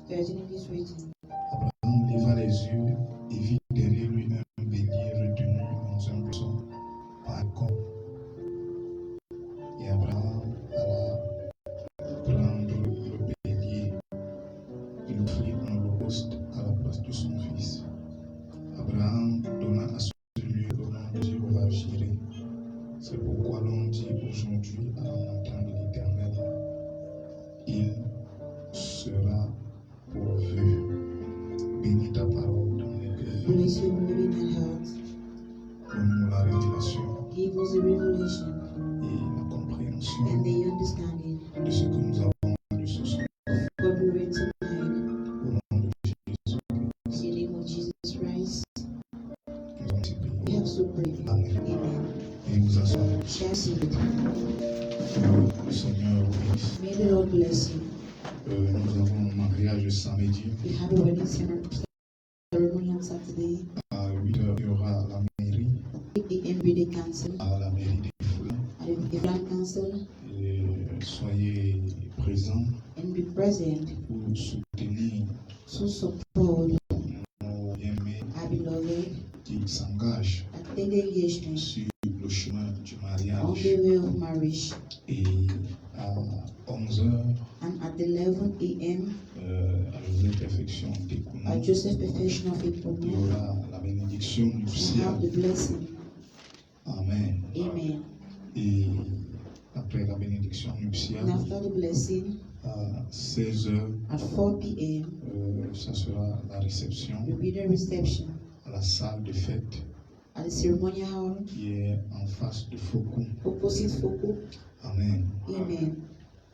13 it is written, Abraham leva les yeux et vit derrière lui un bélier retenu dans un buisson par le corps. Et Abraham alla prendre le bélier et l'offrit en holocauste à la place de son fils. Abraham donna à ce lieu le nom de Jéhovah Jireh. C'est pourquoi l'on dit aujourd'hui à la montagne de l'Éternel, il sera pourvu. Bénis ta parole dans les cœurs. Bless your word in our hearts. Donne-nous la révélation Give us the revelation et la compréhension and the understanding de ce que nous avons de ce soir. of what we read tonight. Au nom de Jésus, In the name of Jesus Christ, nous avons été we priés. have so prayed. Amen. Amen. Et nous assoyons. Shall see it. Que le Seigneur vous bénisse. May the Lord bless you. Nous avons un mariage samedi. We have a wedding ceremony on Saturday. À 8h, il y aura la mairie, 8 a.m. Brady Council à la mairie des Foulins. at the Grand Council, Et soyez présents and be present pour soutenir to support nos bien-aimés our beloved qui s'engagent at the engagement sur le chemin du on mariage. the way of marriage. Et à 11h, And at 11 a.m. à la perfection des at Kounou, Joseph Perfection of il y Ikono, aura la bénédiction we have nuptiale. the blessing. Amen. Amen. Et après la bénédiction And nuptiale, after the blessing, à 16h, at 4 p.m., ça sera la réception will be the reception à la salle de fête at the ceremonial hall qui est en face de Foucault. opposite Foko. Amen. Amen.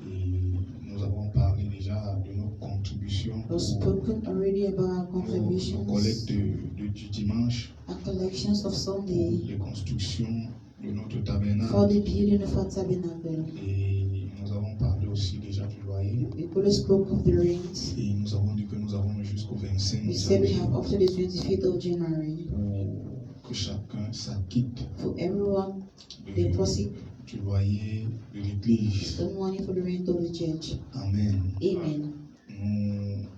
Et nous avons parlé déjà de nos contributions We've pour spoken already about our nos contributions, collectes du dimanche, our collections of pour Sunday les constructions de notre for tabernacle. the building of our tabernacle. Et nous avons parlé aussi déjà du loyer. We could spoke of the rent. Et nous avons dit que nous avons jusqu'au 25 We said we janvier have up to the 25th of January pour que chacun s'acquitte for everyone de- deposit du loyer de l'église. some money for the rent of the church. Amen. Amen.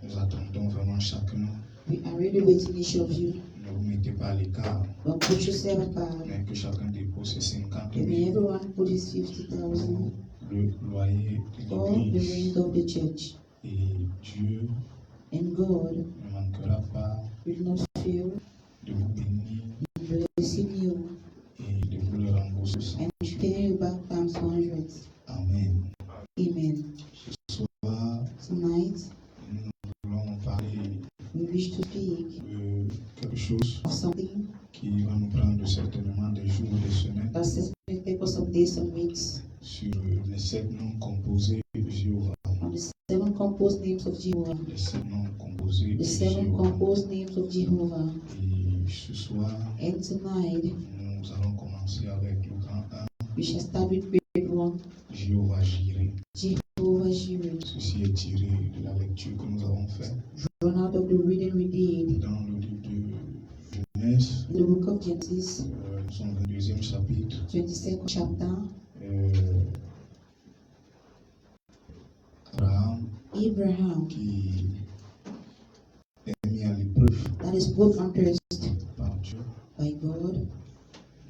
Nous attendons vraiment chacun. We are really waiting each of you. Ne vous mettez pas à l'écart, But put yourself apart. mais que chacun dépose ses 50 And may 000 everyone put his 50,000 le loyer for de the l'église. rent of the church. Et Dieu And God ne manquera pas will not fail de vous bénir in blessing you et de vous le rembourser sans and Dieu. paying you back times 100. Amen. Amen. Ce soir, Tonight, nous voulons parler we wish to speak de quelque chose of something qui va nous prendre certainement des jours, des semaines, that says the purpose of days and weeks sur les 7 noms composés de Jéhovah. on the 7 composed names of Jehovah. Les 7 noms composés The de 7 Jéhovah. composed names of Jehovah. Et ce soir, And tonight, nous allons commencer avec le grand 1, we shall start with grade 1, Jéhovah Jireh. Jehovah Jireh. Ceci est tiré de la lecture que nous avons faite Run out of the reading we did dans le livre de Genèse. in the book of Genesis, Nous sommes au 22e chapitre. 22nd chapter. Abraham Abraham, qui est mis à l'épreuve that is put on test par Dieu. by God.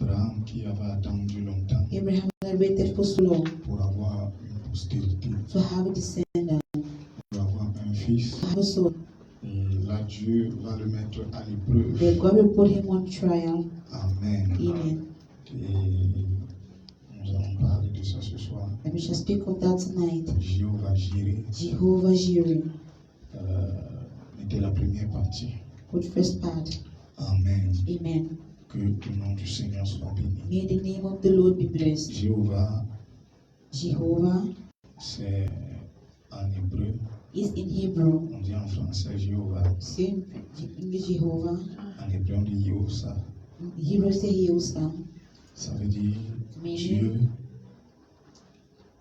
Abraham qui avait attendu longtemps Abraham had waited for so long pour avoir une postérité, to have a descendant, pour avoir un fils. to have a son. Et là, Dieu va le mettre à l'épreuve. That God will put him on trial. Amen. Amen. Et nous allons parler de ça ce soir. And we shall speak of that tonight. Jéhovah Jireh Jehovah Jireh, était la première partie. with first part. Amen. Amen. Que le nom du Seigneur soit béni. May the name of the Lord be blessed. Jéhovah, Jehovah c'est en hébreu. is in Hebrew. On dit en français Jéhovah. Same English Jehovah. En hébreu, on dit Yehosa. In Hebrew say Yehosa. Ça veut dire Meaning Dieu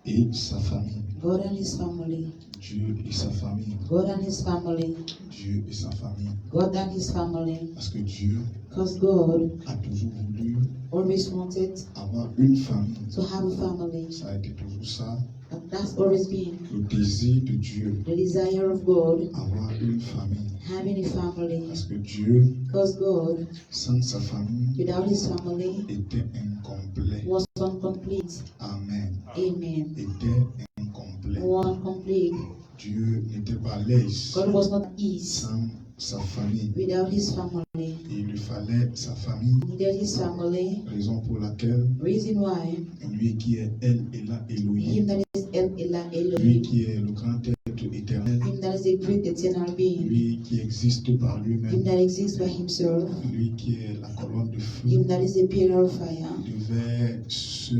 et sa famille. God and his family. Dieu et sa famille. God and his family. Dieu et sa famille. God and his family. Parce que Dieu Because God a toujours voulu always wanted avoir une famille. to have a family. Ça a été toujours ça, And that's always been le désir de Dieu, the desire of God, avoir une famille. having a family. Parce que Dieu, Because God, sans sa famille, without his family, était incomplet. was incomplete. Amen. Amen. Était incomplet. Was incomplete. Dieu n'était pas à l'aise God was not at ease sans sa famille. without his family. Et il lui fallait sa famille, He needed his family. raison pour laquelle Reason why lui qui est El Elah him Elohim, that is El Elah lui Elohim, qui est le grand être éternel, him that is a great eternal being, lui qui existe par him lui-même, that exists by himself, lui qui est la colonne de feu, him that is a pillar of fire, devait se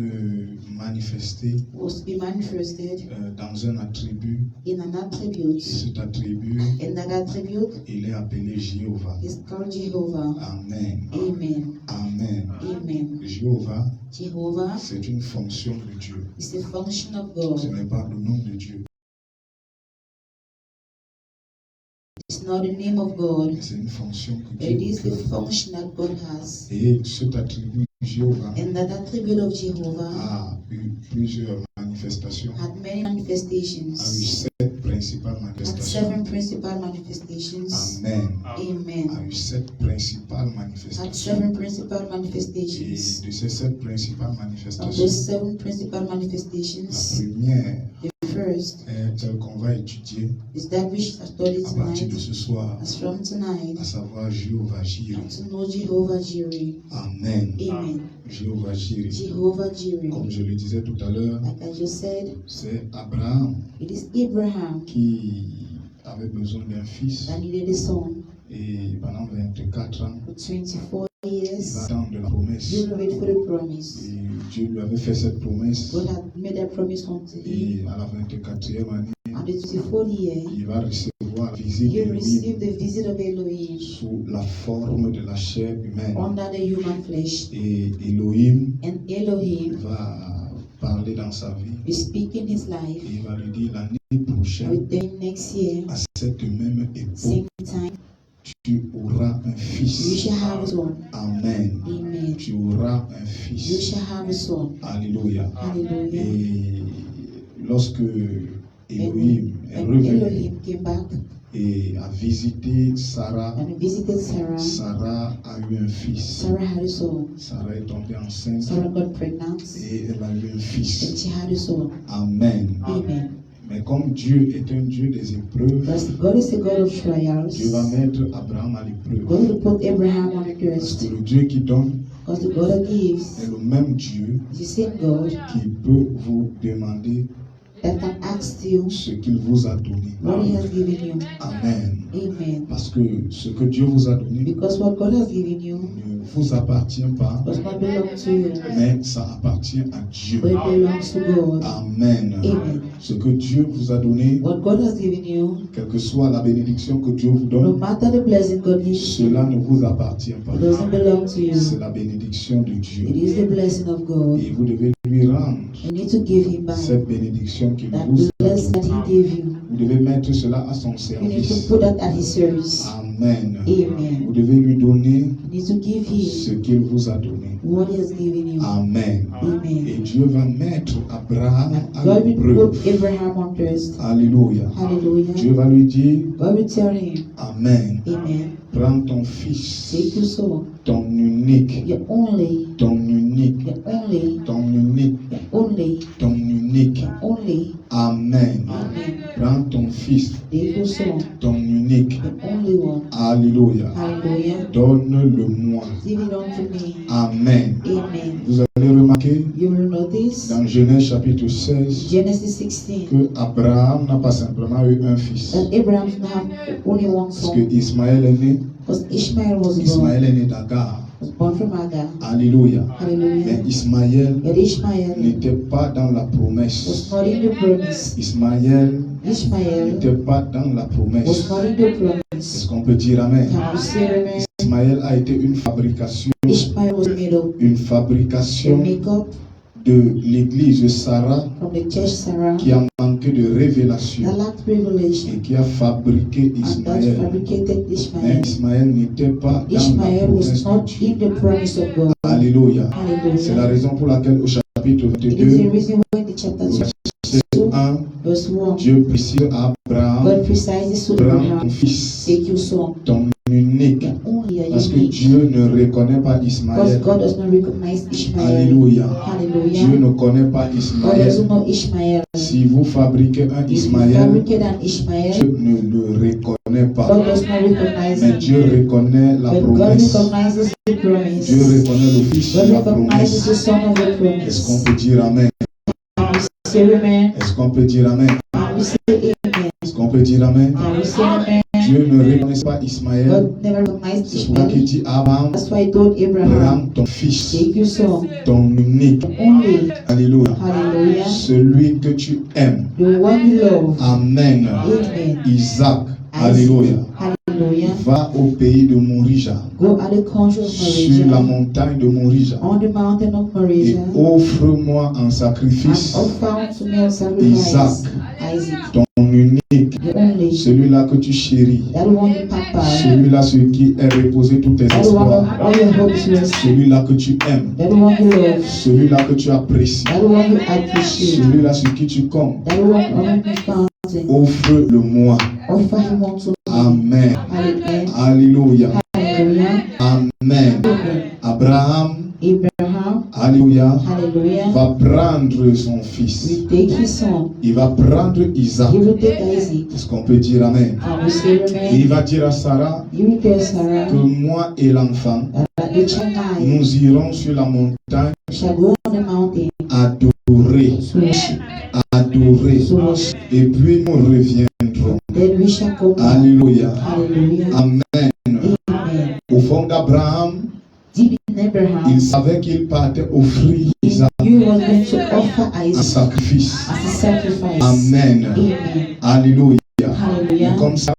manifester was to be manifested dans un attribut. in an Et attribute. cet attribut, And that attribute il est appelé Jéhovah. is called Jehovah. Amen. Amen. Amen. Amen. Jéhovah, Jehovah c'est une fonction de Dieu. is a function of Ce God. n'est pas le nom de Dieu, It's not the name of God, mais c'est une fonction que but it Dieu is the occupe. function that God has. Et cet attribut Jéhovah And that attribute of Jehovah a eu plusieurs manifestations, had many a eu manifestations, 7 principales had manifestations. 7 principal manifestations. Amen. Amen. A eu 7 principales Had manifestations. 7 principal Et manifestations. de ces 7 principales Of manifestations, those 7 principal la manifestations, première the first est celle qu'on va étudier is that we shall study à partir de tonight, ce soir, as from tonight, à savoir Jéhovah Jireh. and to know Jehovah Jireh. Amen. Amen. Jéhovah Jireh. Jehovah Jireh. Comme je le disais tout à l'heure, Like I just said, c'est Abraham it is Abraham qui avait besoin d'un fils that needed a son et pendant 24 ans, for 24 il years. va attendre la promesse. He wait for the promise. Et Dieu lui avait fait cette promesse God had made that promise unto him. et à la 24e année, And the 24th year, il va recevoir la visite he d'Élohim received the visit of Elohim sous la forme de la chair humaine. under the human flesh. Et Elohim And Elohim va parler dans sa vie will speak in his et life. il va lui dire l'année prochaine, With them next year, à cette même époque, same time, tu auras un you fils. shall have a son. Amen. Amen. Tu auras un You fils. shall have a son. Alléluia. Hallelujah. Et lorsque Elohim est And revenu Elohim came back et a visité Sarah, and visited Sarah. Sarah a eu un fils. Sarah had a son. Sarah est tombée enceinte Sarah got pregnant et elle a eu un and fils. she had a son. Amen. Amen. Mais comme Dieu est un Dieu des épreuves, Because God is a God of trials, Dieu va mettre Abraham à l'épreuve. God will put Abraham on the Parce test. que le Dieu qui donne Because the God that gives est le même Dieu is the same God qui peut vous demander that can ask you ce qu'il vous a donné. what He has given you. Amen. Amen. Parce que ce que Dieu vous a donné Because what God has given you ne vous appartient pas, does not belong to you, mais ça appartient à Dieu. but it belongs to God. Amen. Amen. Ce que Dieu vous a donné, What God has given you, quelle que soit la bénédiction que Dieu vous no donne, matter the blessing God gives you, cela ne vous appartient pas. it doesn't belong to you. C'est la bénédiction de It Dieu. is the blessing of God. Et vous devez lui rendre You need to give Him back cette bénédiction qu'il that vous a blessing that donnée. He gave you. Vous devez mettre cela à son You need service. to put that at His service. Amen. Amen. Vous devez lui donner You need to give Him ce qu'il vous a donné. what He has given you. Amen. Amen. Et Dieu va mettre Abraham à God will l'épreuve. put Abraham on test. Alléluia. Hallelujah. Dieu va lui dire, God will tell him, Amen. Amen. Prends ton fils, Take your son, ton unique, your only, ton unique, your only, ton unique, your only, ton unique. only. Amen. Amen. Prends ton fils, Take your son, ton unique. your only one. Alléluia. Hallelujah. Donne-le-moi. Give it unto me. Amen. Amen. Vous allez remarquer You will notice dans Genèse chapitre 16 Genesis 16 que Abraham n'a pas simplement eu un fils. that Abraham did not have only one Parce que son, Ismaël est né, because Ishmael was born, Ismaël est né d'Agar. was born from Agar. Alléluia. Hallelujah. Mais Ismaël Yet Ishmael n'était pas dans la was promesse. not in the promise. Ismaël Ishmael n'était pas dans la was promesse. not in the Est-ce promise. qu'on peut dire Amen? Can you say amen? Ismaël a été une fabrication Ishmael was made up une to fabrication make up de l'église Sarah from the church Sarah qui a manqué de révélation that lacked revelation et qui a fabriqué and that Ismaël. fabricated Mais Ishmael. Ismaël n'était pas dans la Ishmael was promesse de not Dieu. in the promise of God. Alléluia. C'est la Hallelujah. raison pour laquelle au chapitre It is the 22, reason why in the chapter verset 2, 1, verse 1, Dieu précise à Abraham, God precisely to prends Abraham, ton fils, take your son, ton unique, and only a parce que unique, Dieu ne reconnaît pas because Ismaël. God does not recognize Ishmael. Alléluia. Hallelujah. Dieu ne connaît pas God Ismaël. doesn't know Ishmael. Si vous fabriquez un If you Ismaël, fabricate an Ishmael, Dieu ne le reconnaît pas. God does not recognize Mais him. Dieu reconnaît la But God promesse. recognizes the promise. Dieu reconnaît le fils de God la recognizes the promesse. son of the Est-ce qu'on promise. peut dire Amen? Can we say amen? Est-ce qu'on peut dire Amen? Can we say amen? Est-ce qu'on peut dire Amen? Can we say amen? Dieu ne reconnaît pas Ismaël. God never recognized C'est pourquoi il Ishmael. dit à Abraham, That's why he told Abraham, prends ton fils, take your son, ton unique. only, Alléluia. hallelujah, Celui que tu aimes. the one you love, Amen. amen, Isaac. Alléluia. hallelujah, Va au pays de Morija, go at the country of sur la Moriah, montagne de Morija, on the mountain of et Moriah, offre-moi en and sacrifice offer unto me a sacrifice, Isaac. Isaac, ton unique, the only, celui-là que tu chéris, that one you pamper, celui-là sur qui est reposé tous tes that one espoirs, all your hopes rest, celui-là que tu aimes, that one you love, celui-là que tu apprécies, that one you appreciate, celui-là sur qui tu comptes, that one on you fountain, offre-le-moi. offer him unto me, Amen. hallelujah, Alléluia. hallelujah, Amen. amen. Abraham, Abraham, alléluia, hallelujah, va prendre son fils. will take his son, Il va prendre Isaac. he will take Isaac, Est-ce qu'on peut dire Amen? can we say Et il amen? va dire à Sarah He will tell Sarah que moi et l'enfant, that the child nous irons sur la montagne shall go on the mountain adorer, to worship, adorer. to worship, Et puis nous reviendrons. then we shall come back. Alléluia. Hallelujah, Amen. amen. Au fond d'Abraham, Deep in Abraham, il savait qu'il partait offrir he Isaac knew he was going to offer en Isaac sacrifice. as a sacrifice. Amen. Amen. Alléluia. Et Hallelujah. comme ça,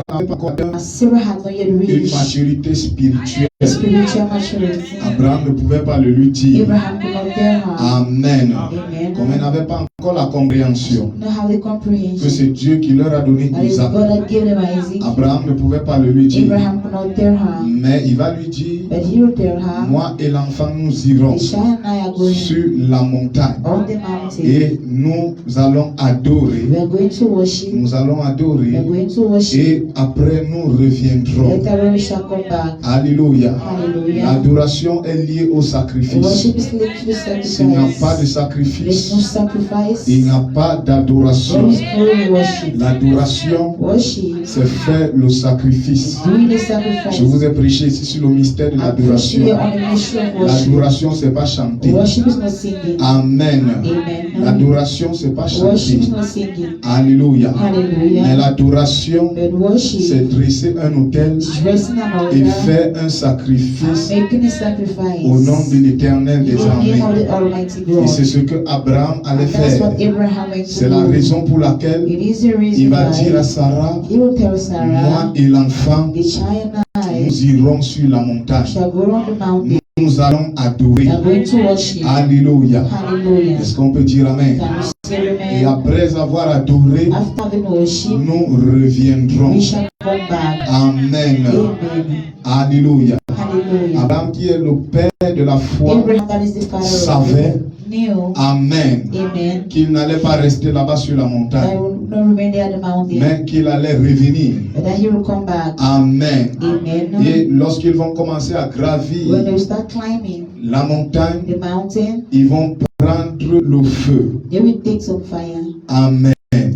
n'avait pas encore As Sarah had not yet une reached maturité spirituelle. spiritual maturity, Abraham ne pouvait pas le lui dire. Abraham could not tell her. Amen. Amen. Comme elle n'avait pas encore la compréhension Not have the que comprehension c'est Dieu qui leur a donné that is Isaac. God had given him Isaac. Abraham ne pouvait pas le lui dire. Abraham could not tell her, Mais il va lui dire, but he will tell her, moi et l'enfant nous irons the child and I are going sur la montagne on the mountain. et nous allons adorer. We are going to worship. Nous allons We are adorer going to worship. et après nous reviendrons. Later on we shall come back. Alléluia. Hallelujah. L'adoration est liée au sacrifice. Worship is linked to the S'il n'y a pas de sacrifice. There's no sacrifice, sacrifice. il n'y a pas There d'adoration. is no worship. L'adoration, Worship c'est faire le sacrifice. doing the sacrifice. Je vous ai prêché ici sur le mystère de I'm preaching l'adoration. here on the mission of worship. L'adoration, c'est pas chanter. Worship is not singing. Amen. Amen. L'adoration, c'est pas Worship is chanter. not singing. Alléluia. Mais Hallelujah. l'adoration, But worship c'est dresser un autel is dressing an et altar, faire un sacrifice making a sacrifice au nom de l'Éternel in des the name of armées. the Almighty Et God. c'est ce que Abraham allait And that's faire. what Abraham went C'est to la do. raison pour laquelle It is the il reason va dire à why Sarah, he will tell moi Sarah, et l'enfant, the child and I nous irons sur la montagne. shall go on the mountain. Nous allons adorer. We are going to worship. Alléluia. Hallelujah. Est-ce qu'on peut dire Amen? Can we say Et amen? après avoir adoré, After having worship, nous reviendrons. we shall come back. Amen. Amen. Alléluia. Hallelujah. Abraham qui est le père de la foi Abraham, that is the father of savait, faith, knew, Amen, amen, qu'il n'allait pas rester là-bas sur la that montagne, he would not remain there at the mountain, mais qu'il allait revenir. but that he will come back. Amen. Amen. Et lorsqu'ils vont commencer à When gravir they start climbing la montagne, the mountain, ils vont prendre le feu. they will take some fire. Amen. Amen.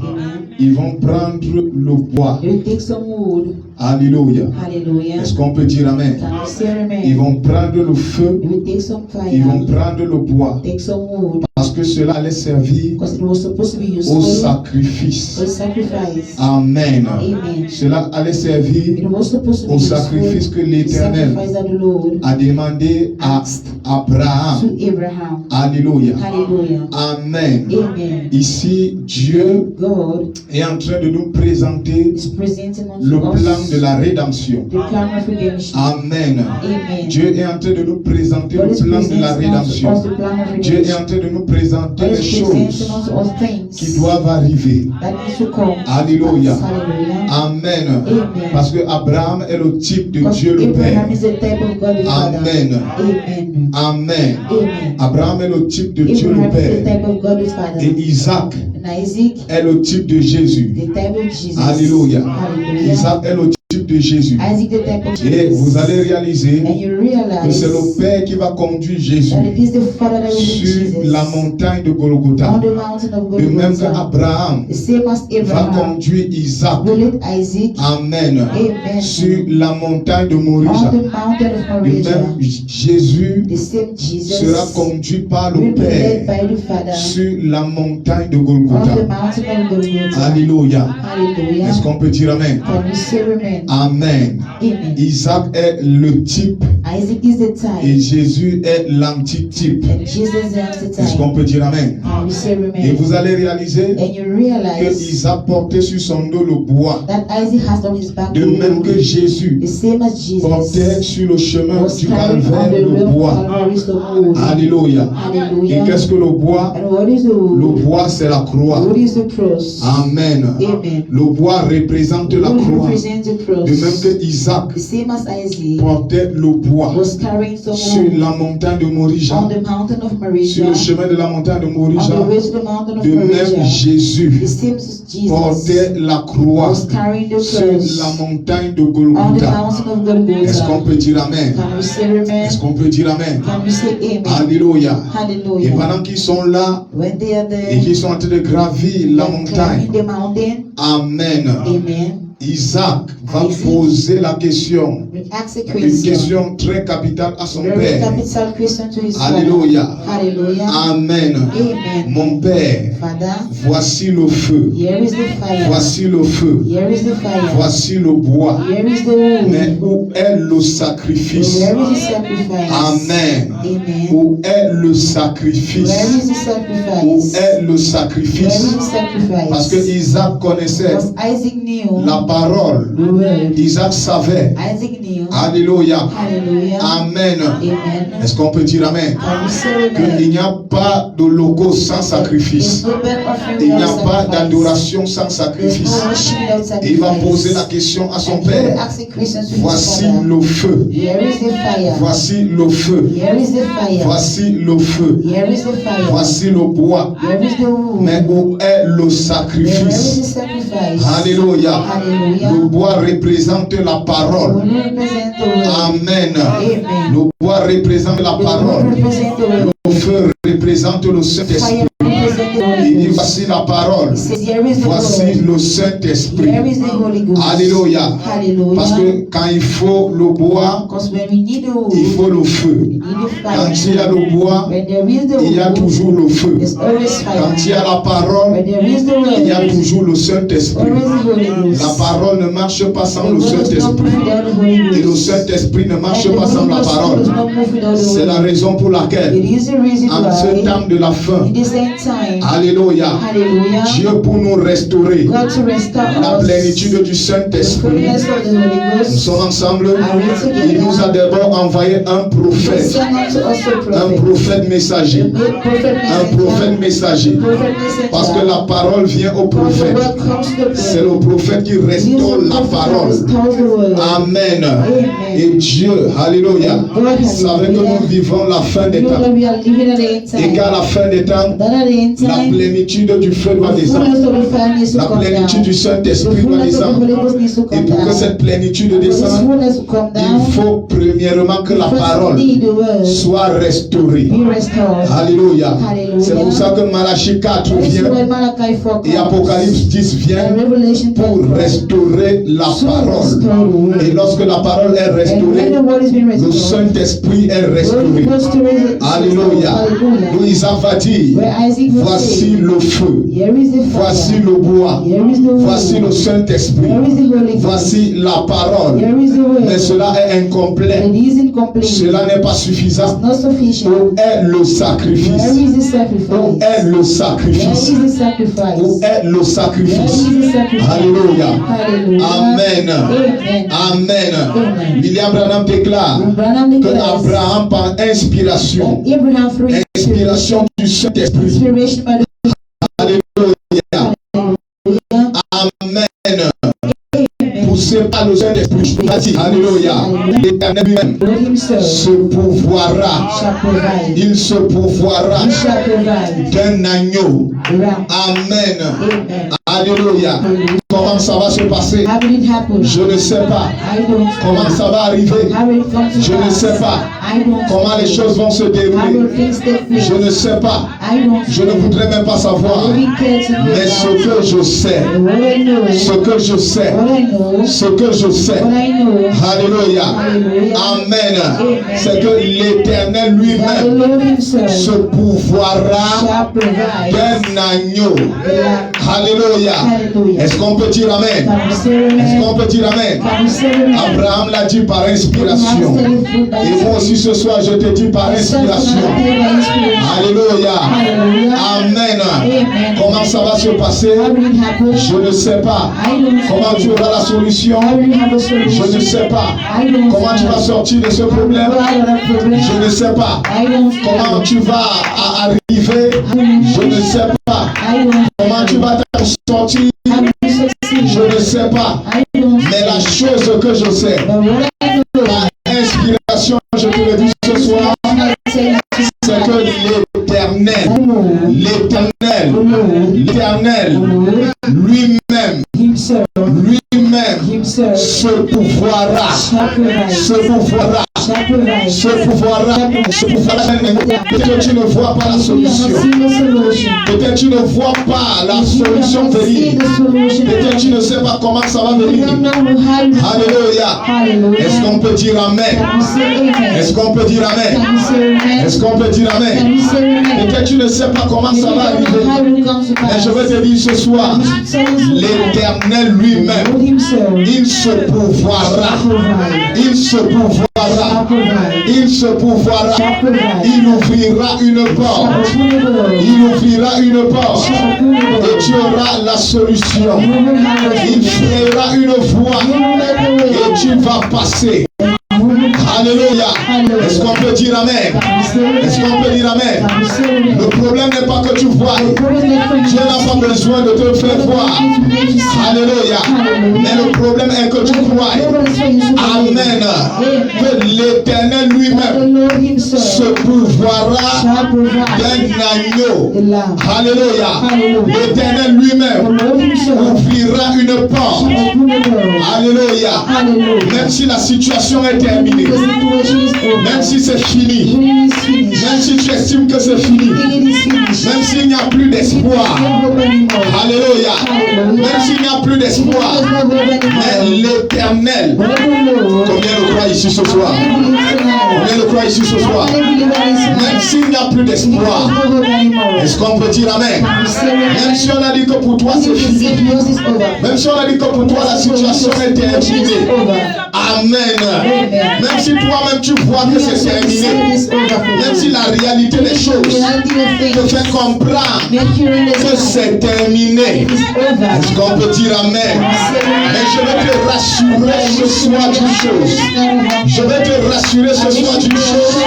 Ils vont prendre le bois. They will take some wood. Alléluia. Hallelujah. Est-ce qu'on peut dire Amen? Can we say Ils amen? vont prendre le feu. They will take some Ils vont fire. prendre le bois. Take some wood. Parce que cela allait servir because it was supposed to be au useful sacrifice. for sacrifice. Amen. Amen. Cela allait servir It was supposed to be au useful sacrifice que the l'Éternel sacrifice that the Lord a demandé à Abraham. to Abraham. Alléluia. Hallelujah. Amen. Amen. Ici, Dieu God est en train de nous présenter is presenting le unto plan us de la rédemption. the plan of redemption. Amen. Amen. Dieu est en train de nous présenter God le is plan de la presenting unto us rédemption. the plan of Dieu est redemption. en train de nous présenter God les is choses presenting unto us qui things doivent arriver. that need to come. Alléluia. Hallelujah. Amen. Amen. Parce que Abraham est le type de Because Dieu le Père. Abraham is the type of God the Father. Amen. Amen. Amen. Amen. Abraham est le type de Dieu le Abraham is the Père. type of God the Father. Et Isaac And Isaac, est le type de Jésus. the type of Jesus. Alléluia. Hallelujah. Isaac est le type de Jésus. Isaac, the type of Et Jesus. vous allez réaliser And you que realize c'est le Père qui va conduire Jésus that it is the Father that will lead sur Jesus la montagne de on Golgotha. the mountain of De même Golgotha. qu'Abraham The same as va Abraham conduire Isaac. will lead Isaac Amen. Amen. Sur la montagne de on Moriah. the mountain of De Moriah. même, Jésus The same Jesus sera conduit par le will be led Père by the Father sur la montagne de on the Golgotha. mountain of Golgotha. Alléluia. Hallelujah. Est-ce qu'on peut dire Amen? Can we say amen? Amen. Amen. Isaac est le type Isaac is the et type Jésus est l'antitype. and Jesus is the Est-ce qu'on type. peut dire Amen? Can we say Et amen? vous allez réaliser And you que realize Isaac portait sur son dos le bois. that Isaac has on his back De même que the Jésus same as Jesus portait sur le chemin was du carried on calvaire the le road of bois. Calvary's wood. Alléluia. Et Hallelujah. qu'est-ce que le bois? And what is the Le wood? bois, c'est la croix. What is the cross? Amen. Amen. Le bois représente la Wood croix. represents the cross. De même que Isaac The same as Isaac portait le bois was carrying some sur wood la montagne de on Moriah. the mountain of Sur le Moriah. chemin de la montagne de On the Moriah. way to the mountain of De même, Moriah. The Jésus same as Jesus portait la croix was carrying the sur cross la montagne de on the Golgotha. mountain of Est-ce qu'on Golgotha. peut dire Amen? Can we say amen? Est-ce qu'on peut dire Amen? Can we say amen? Alléluia. Et Hallelujah. pendant qu'ils sont là When they are et there, qu'ils sont en train de gravir la they're montagne, climbing the mountain. Amen. Amen. Isaac va Isaac poser la question, We ask a une question. question très capitale à son Very père. capital question to his Alléluia. father. Hallelujah. Amen. Amen. Mon père, Father, voici le feu. here is the fire. Voici le feu. Here is the fire. Voici le bois. Here is the Mais wood. où est le sacrifice? Where is the sacrifice? Amen. Amen. Où est le Where sacrifice? is the Où sacrifice? est le Where is sacrifice? the sacrifice? Parce que Isaac connaissait Because Isaac knew la parole. the word. Isaac savait. Isaac knew. Alléluia. Hallelujah. Amen. Amen. Est-ce qu'on peut dire Amen? Can we say Qu'il amen? n'y a pas de logo sans sacrifice. There's no burnt offering Il n'y a without pas sacrifice. d'adoration sans There's sacrifice. no worship without Et il va sacrifice. poser la question à son And he will père. ask the question to his Voici father. le feu. Here is the fire. Voici le feu. Here is the fire. Voici le feu. Here is the fire. Voici le bois. Here is the wood. Mais où est le Where is sacrifice? the sacrifice? Alléluia. Hallelujah. Le bois représente la The parole. wood represents the word. Amen. Amen. Le bois représente la The wood parole. represents the word. Le feu représente le Fire Saint-Esprit. represents the Il dit Holy Ghost. voici la parole. He says, here is the Voici word. le Saint-Esprit. Here is the Holy Ghost. Alléluia. Hallelujah. Parce que quand il faut le bois, Because when we need the wood, il faut le feu. we need the Quand fire. il y a le bois, When there is the il y a wood, toujours le feu. there's always Quand il y fire. a la parole, When there is the il y a word, toujours le Saint-Esprit. always the Holy Ghost. La parole ne marche pas sans The le word does not Saint-Esprit. move without the Holy Et le Ghost. Saint-Esprit ne marche And the pas sans Holy la Ghost parole. does not move without the C'est la word. raison pour It laquelle, is the reason en ce why, temps de la fin, in this end time, Alléluia, hallelujah, Dieu pour nous restaurer God to restore la us, plénitude du the Saint-Esprit. fullness of the Holy Nous Ghost. sommes ensemble. Are we Il nous a together? d'abord envoyé un He prophète. sent unto us a Un prophet. prophète messager. A prophet Un prophète messager. Prophet messenger. Parce que la parole vient au Because the prophète. word comes to the C'est prophet. le prophète qui It is restaure the la prophet that parole. restores the word. Amen. Amen. Et Dieu, alléluia, savait que nous vivons la fin des You know temps. that we are living at the end Et time. qu'à la fin des temps, That at the end la La time, plénitude du feu doit the descendre. fullness of the fire needs to La come plénitude down. du The Saint-Esprit doit fullness of the descendre. Holy Ghost needs to Et come pour que down. cette plénitude For this descende, fullness to come down, il faut premièrement que la first parole indeed the word soit restaurée. be restored. Alléluia. Hallelujah. C'est pour ça que Malachie 4 That is vient why Malachi 4 et Apocalypse 10 and vient Revelation 10 pour comes restaurer la to parole. restore the word. Et lorsque la parole est And when restaurée, the word has been le restored, Saint-Esprit est the word restauré. restored. Alléluia. Hallelujah. Où Isaac va dire, Where Isaac will voici say, le feu, here is the voici fire, le bois, here is the voici le wood, Saint-Esprit, here is the Holy Ghost, voici la parole. here is the word. Mais cela est incomplet, It is incomplete. cela n'est pas It's suffisant. not sufficient. Où est le Where sacrifice? is the Où sacrifice? est le Where sacrifice? is the sacrifice? Où est le Where sacrifice? is the sacrifice? Alléluia. Hallelujah. Amen. Amen. Amen. Amen. William Branham déclare Branham que declares Abraham, par inspiration, that Abraham through inspiration du Saint-Esprit, inspiration by the alléluia, amen, poussé par le Saint-Esprit, alléluia, l'Éternel lui-même Lord himself se pourvoira, shall provide. il se pourvoira He shall provide. d'un agneau. Ram. Amen. Amen. Alléluia. Comment ça va se passer? How did it happen? Je ne sais pas. I don't Comment know. ça va arriver? How will it come to Je ne pass? sais pas. I don't Comment les know. choses vont se How dérouler? will things take place? Je ne sais pas. I don't Je ne know. voudrais même pas I savoir. don't care to know Mais ce about it. que je sais, What I know, ce que je sais, what I know, ce que je sais, what I know, alléluia, Hallelujah. amen, c'est que l'Éternel that the lui-même Lord himself se pourvoira shall provide d'un agneau. the lamb. Alléluia. Hallelujah. Est-ce qu'on peut dire amen? Can we say Est-ce amen? qu'on peut dire amen? Can we say amen? Abraham l'a dit par inspiration. Et moi aussi ce soir je te dis par inspiration. Alléluia. Amen. Comment ça va se passer? Je ne sais pas. Comment tu auras la solution? Je ne sais pas. Comment tu vas sortir de ce problème? Je ne sais pas. Comment tu vas arriver? Je ne sais pas. Comment tu vas t'en sortir? Je ne sais pas. Mais la chose que je sais, par inspiration, je te le dis ce soir, c'est que l'Éternel, lui-même, se pourvoira. Peut-être que tu ne vois pas la solution. Peut-être que tu ne vois pas la solution venir. Peut-être que tu ne sais pas comment ça va venir. Alléluia. Est-ce qu'on peut dire amen? Est-ce qu'on peut dire amen? Est-ce qu'on peut dire amen? Peut-être que tu ne sais pas comment ça va arriver. Mais je vais te dire ce soir, l'Éternel lui-même, il se pourvoira. Il se pourvoira. Il se pourvoira. Il ouvrira une porte. Il ouvrira une porte. Et tu auras la solution. Il fera une voie. Et tu vas passer. Alléluia. Est-ce qu'on peut dire amen? Est-ce qu'on peut dire amen? Le problème n'est pas que tu vois. Dieu n'a pas besoin de te faire voir. Alléluia. Mais le problème est que tu crois. Amen. Que l'Éternel lui-même se pourvoira d'un agneau. Alléluia. L'Éternel lui-même ouvrira une porte. Alléluia. Même si la situation est terminée, même si c'est fini, même si tu estimes que c'est fini, même s'il n'y a plus d'espoir, alléluia, même s'il n'y a plus d'espoir, mais l'Éternel, combien le croit ici ce soir? Combien le croit ici ce soir? Même s'il n'y a plus d'espoir, est-ce qu'on peut dire amen? Même si on a dit que pour toi c'est fini, même si on a dit que pour toi la situation est terminée, amen. Même si toi-même tu vois que c'est terminé, même si la réalité des choses te fait comprendre que c'est terminé, est-ce qu'on peut dire amen? Mais je vais te rassurer ce soir d'une chose. Je vais te rassurer ce soir d'une chose.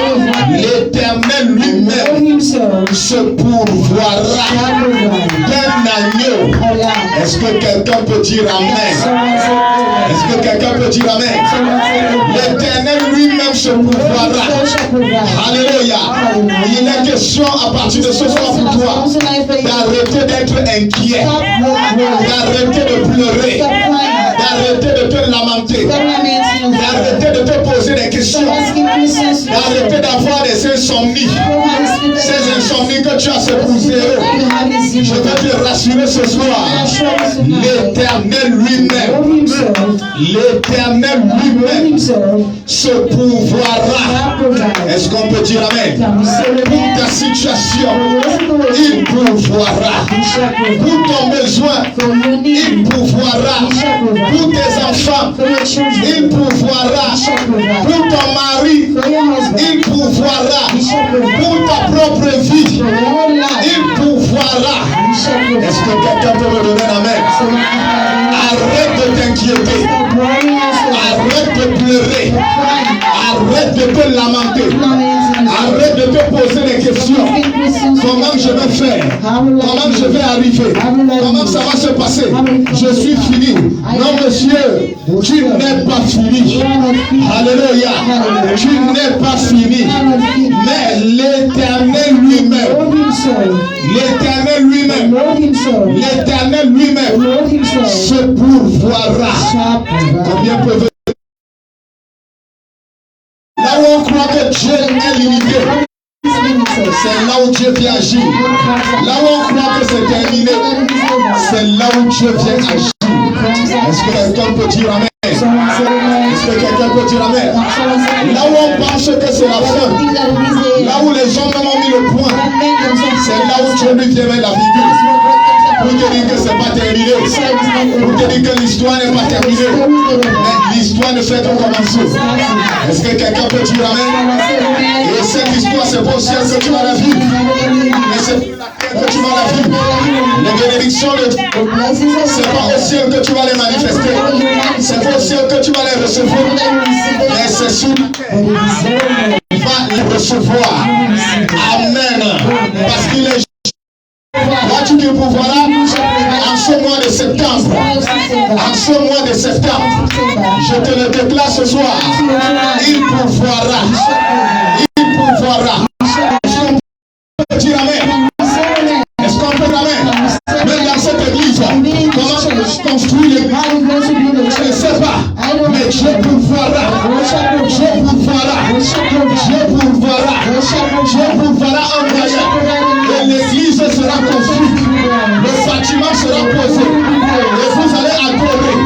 L'Éternel lui-même se pourvoira d'un agneau. Est-ce que quelqu'un peut dire amen? Est-ce que quelqu'un peut dire amen? L'Éternel lui-même se pourvoira. Alléluia. Il est question à partir de ce soir pour toi d'arrêter d'être inquiet, d'arrêter de pleurer, d'arrêter de te lamenter, d'arrêter de te poser des questions, d'arrêter d'avoir des insomnies. Ces insomnies que tu as, c'est pour zéro. Je veux te rassurer ce soir. L'Éternel lui-même se pourvoira. Est-ce qu'on peut dire amen? Pour ta situation, il pourvoira. Pour ton besoin, il pourvoira. Pour tes enfants, il pourvoira. Pour ton mari, il pourvoira. Pour ta propre vie, il pourvoira. Est-ce que quelqu'un peut me donner un amen? Arrête de t'inquiéter. Arrête de pleurer. Arrête de te lamenter. Arrête de te poser des questions. Comment je vais faire? Comment je vais arriver? Comment ça va se passer? Je suis fini. Non, monsieur, tu n'es pas fini. Alléluia. Tu n'es pas fini. Mais l'Éternel lui-même, se pourvoira. Combien peuvent... Là où on croit que Dieu est limité, c'est là où Dieu vient agir. Là où on croit que c'est terminé, c'est là où Dieu vient agir. Est-ce que quelqu'un peut dire amen? Est-ce que quelqu'un peut dire amen? Là où on pense que c'est la fin, là où les gens même ont mis le point, c'est là où Dieu lui vient mettre la virgule. Pour te dire que c'est pas terminé. Pour te dire que l'histoire n'est pas terminée. Mais l'histoire ne fait que commencer. Est-ce que quelqu'un peut dire amen? Et cette histoire, c'est pas au ciel que tu vas la vivre. Mais c'est pour la terre que tu vas la vivre. Les bénédictions, c'est pas au ciel que tu vas les manifester. C'est pas au ciel que tu vas les recevoir. Mais c'est sur la terre. Tu vas les recevoir. Amen. Parce qu'il est... Là, tu te pourvoiras en ce mois de septembre. En ce mois de septembre, je te le déclare ce soir. Il pourvoira. Il pourvoira. Est-ce qu'on peut dire amen? Est-ce qu'on peut dire amen? Même dans cette église, comment je construis l'église, je ne sais pas. Mais Dieu pourvoira. Dieu pourvoira. Dieu pourvoira. Dieu pourvoira en voyant. Et l'église sera construite. Le bâtiment sera posé. Et vous allez adorer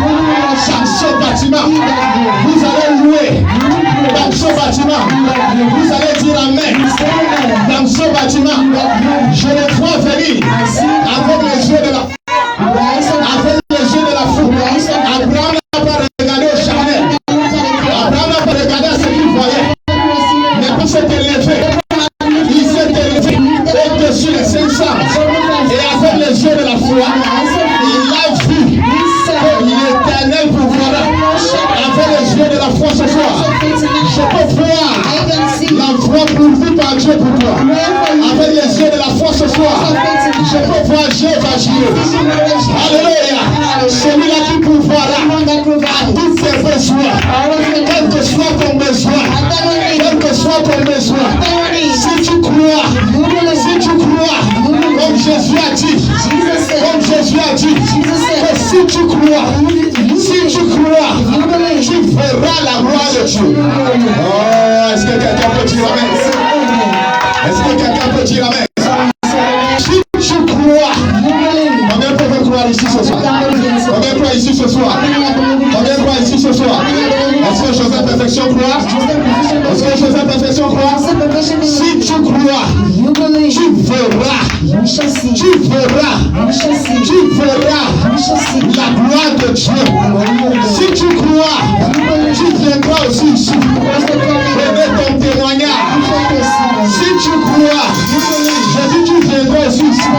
dans ce bâtiment. Vous allez louer dans ce bâtiment. Vous allez dire amen dans ce bâtiment. Je les vois venir avec les yeux de la foule. Abraham n'a pas regardé au charnel. Abraham n'a pas regardé à ce qu'il voyait. Mais pour s'être élevé, il s'est élevé au-dessus des 500. Et avec les yeux de la foi, il a vu que l'Éternel pourvoira. Avec les yeux de la foi ce soir, je peux voir la foi pourvue par Dieu pour toi. Avec les yeux de la foi ce soir, je peux voir Dieu agir. Alléluia. Celui-là qui pourvoira à tous tes besoins. Quel que soit ton besoin. Quel que soit ton besoin. Si tu crois, comme Jésus a dit, que si tu crois, tu verras la gloire de Dieu. Oh, est-ce que quelqu'un peut dire amen? Est-ce que quelqu'un peut dire amen? Si tu crois, combien peuvent croire ici ce soir? Combien croient ici ce soir? Combien croient ici ce soir? Est-ce que Joseph Perfection croit? Est-ce que Joseph Perfection croit? Si tu crois, tu verras la gloire de Dieu. Si tu crois, tu viendras aussi ici. Prenez ton témoignage. Si tu crois, je dis tu viendras aussi ici.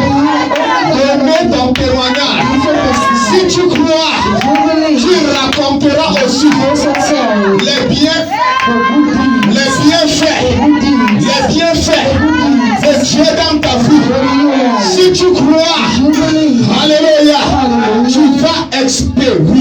Prenez ton témoignage. Si tu crois, tu raconteras aussi les bienfaits de Dieu dans ta vie. Si tu crois, alléluia, tu vas expérimenter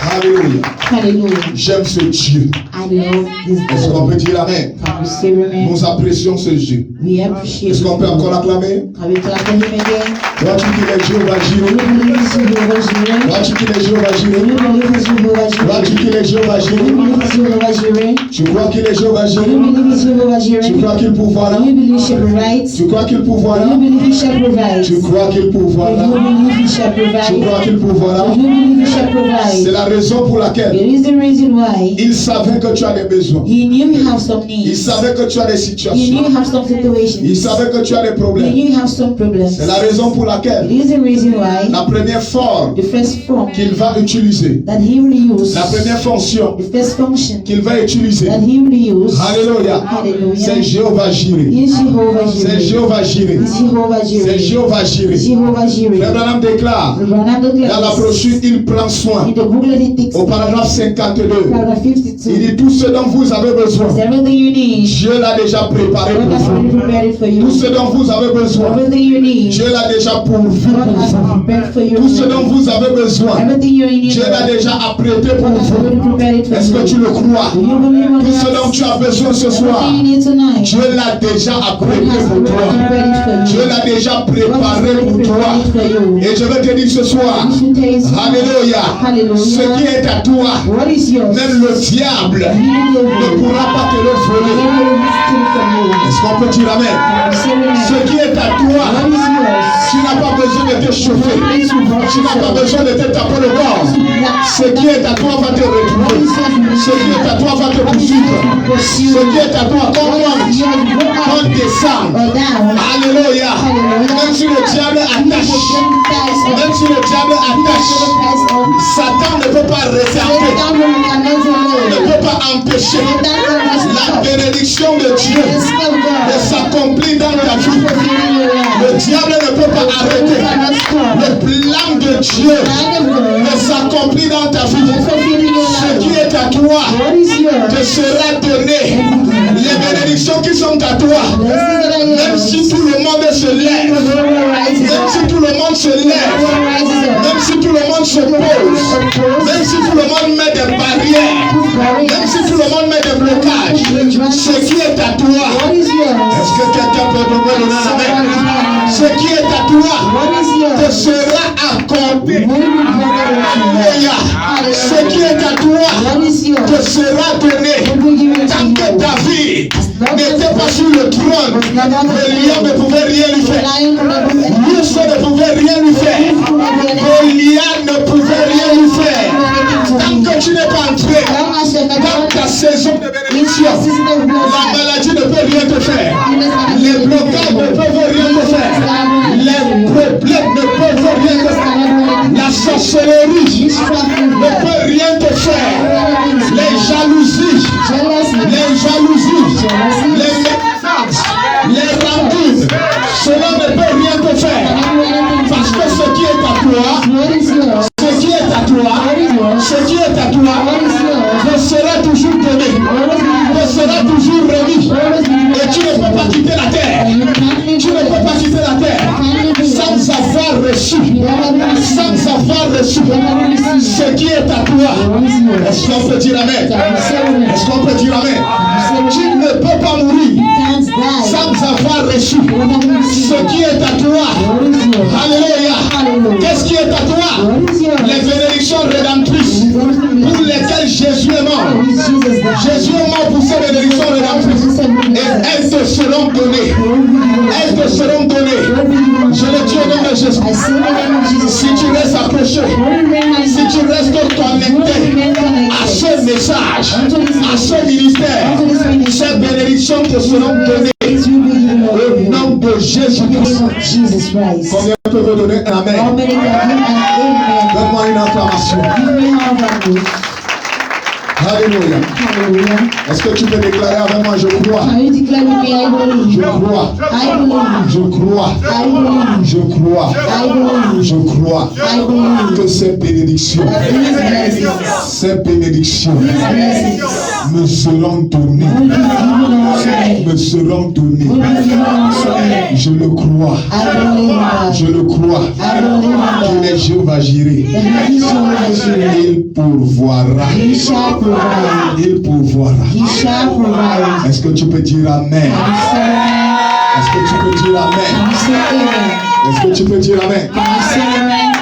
Alléluia. Hallelujah. J'aime ce Dieu. I love this Est-ce qu'on God. peut dire amen? Can we say amen? Nous apprécions ce Dieu. We appreciate Est-ce qu'on peut him. encore l'acclamer? Can we clap for him again? Vois-tu qu'il est Jéhovah Do Jireh? you believe he's Jehovah Jireh? Vois-tu qu'il est Jéhovah Do Jireh? you believe he's Jehovah Vois-tu Jireh? qu'il est Jéhovah Do you Jireh? believe he's Jehovah Jireh? Tu crois qu'il est Jéhovah Do you Jireh? believe he's Jehovah Tu Jireh? crois qu'il pourvoit là? Do you believe he shall provide? Tu crois qu'il pourvoit Do you là? believe he shall provide? Tu crois qu'il pourvoit Do là? you believe he shall Tu provide? crois qu'il pourvoit là? Do you believe he shall C'est provide? la raison pour laquelle It is the reason why il savait que tu as des besoins. he knew you have some Il needs. savait que tu as des He knew situations. you have some Il situations. savait que tu as des He problèmes. knew you have some problems. C'est la raison pour It laquelle is the reason why la première forme the first form qu'il va utiliser, that he will use, la première fonction the first function qu'il va utiliser, that he will use, Alléluia, c'est hallelujah, Jéhovah Jireh. is Jehovah C'est Jireh. Jéhovah Jireh. Is Jehovah C'est Jireh. Jéhovah Jireh. Jehovah Frère Jireh. Branham déclare The Branham dans la declares brochure, il prend soin. in the booklet it takes Au paragraphe 52, paragraph il 52. dit tout ce dont vous avez besoin, It's everything you need. Dieu l'a déjà préparé God pour has vous. already prepared it for you. Tout ce dont vous avez besoin, Everything you need. Dieu l'a déjà pourvu pour God has vous. prepared for you. Tout ce dont vous avez besoin, Everything you need. Dieu l'a déjà apprêté pour God has already vous. prepared it for Est-ce que tu you. le crois? Do you believe on Tout ce dont that? tu as besoin ce soir, Everything you need tonight. Dieu l'a déjà God apprêté has pour already toi. prepared it for Dieu you. l'a déjà God has préparé already pour toi. prepared it for you. Et je vais te dire ce soir, You should tell us, Alléluia, ce qui hallelujah, est à toi, what is yours? même le diable He will ne give you. pourra pas te le He voler. will steal from you. Est-ce qu'on peut dire amen? Can we say Ce amen? qui est à toi, What is yours? tu n'as pas besoin de te chauffer. Tu n'as pas besoin de te taper le corps. Ce qui est à toi va te retrouver. Ce qui est à toi va te poursuivre. Ce qui est à toi, quand descend. Or down. Alléluia. Même si le diable attache, même si le diable attache, Satan ne peut pas retarder, ne peut pas empêcher la bénédiction de Dieu de s'accomplir dans ta vie. Le diable ne peut pas arrêter le plan de Dieu de s'accomplir dans ta vie. Ce qui est à toi te sera donné. Les bénédictions qui sont à toi, même si tout le monde se lève, même si tout le monde se lève, même si tout le monde se pose, même si tout le monde met des barrières, même si tout le monde met des blocages, ce qui est à toi, est-ce que quelqu'un peut me donner la main? Ce qui est à toi te sera accordé. Alléluia. Ce qui est à toi te sera donné. Tant que David n'était pas sur le trône, le lion ne pouvait rien lui faire. L'ours ne pouvait rien lui faire. Goliath ne pouvait rien lui faire. Tant que tu n'es pas entré dans ta saison de bénédiction, la maladie ne peut rien te faire. Les blocages ne peuvent rien te faire. Les problèmes ne peuvent rien te faire. La sorcellerie ne peut rien te faire. Les jalousies, les méfiances, les rancunes, cela ne peut rien te faire. Parce que ce qui est à toi, ce qui est à toi, ce qui est à toi, te sera toujours donné, te sera toujours remis. Et tu ne peux pas quitter la terre. Tu ne peux pas quitter la terre sans avoir reçu, ce qui est à toi. Est-ce qu'on peut dire amen? Est-ce qu'on peut dire amen? Tu ne peux pas mourir sans avoir reçu ce qui est à toi. Alléluia. Qu'est-ce qui est à toi? Les bénédictions rédemptrices pour lesquelles Jésus est mort. Jésus est mort pour ces bénédictions rédemptrices. Et elles te seront données. Elles te seront données. Je le dis au nom de Jésus. Si tu restes accroché, si tu restes connecté à ce message, à ce ministère, ces bénédictions te seront données. Au nom de Jésus-Christ. Combien peuvent donner un amen? Donne-moi une acclamation. Alléluia. Hallelujah. Est-ce que tu peux déclarer avec moi, je crois? Can you declare with me, I believe? Je crois. I believe. Je crois. I believe. Je crois. I believe. Je crois I believe. que ces bénédictions, These blessings. ces bénédictions These blessings. me seront données. Will be given unto me. Me seront données. Will be given unto me. Je le crois. I believe that. Je le crois. I believe Il that. est Jéhovah Jireh. The He shall Il pourvoira. He shall provide. Il pourvoira. He shall provide. Est-ce que tu peux dire Amen? Can you say amen? Est-ce que tu peux dire Amen? Can you say amen? Est-ce que tu peux dire Amen? Can you say amen?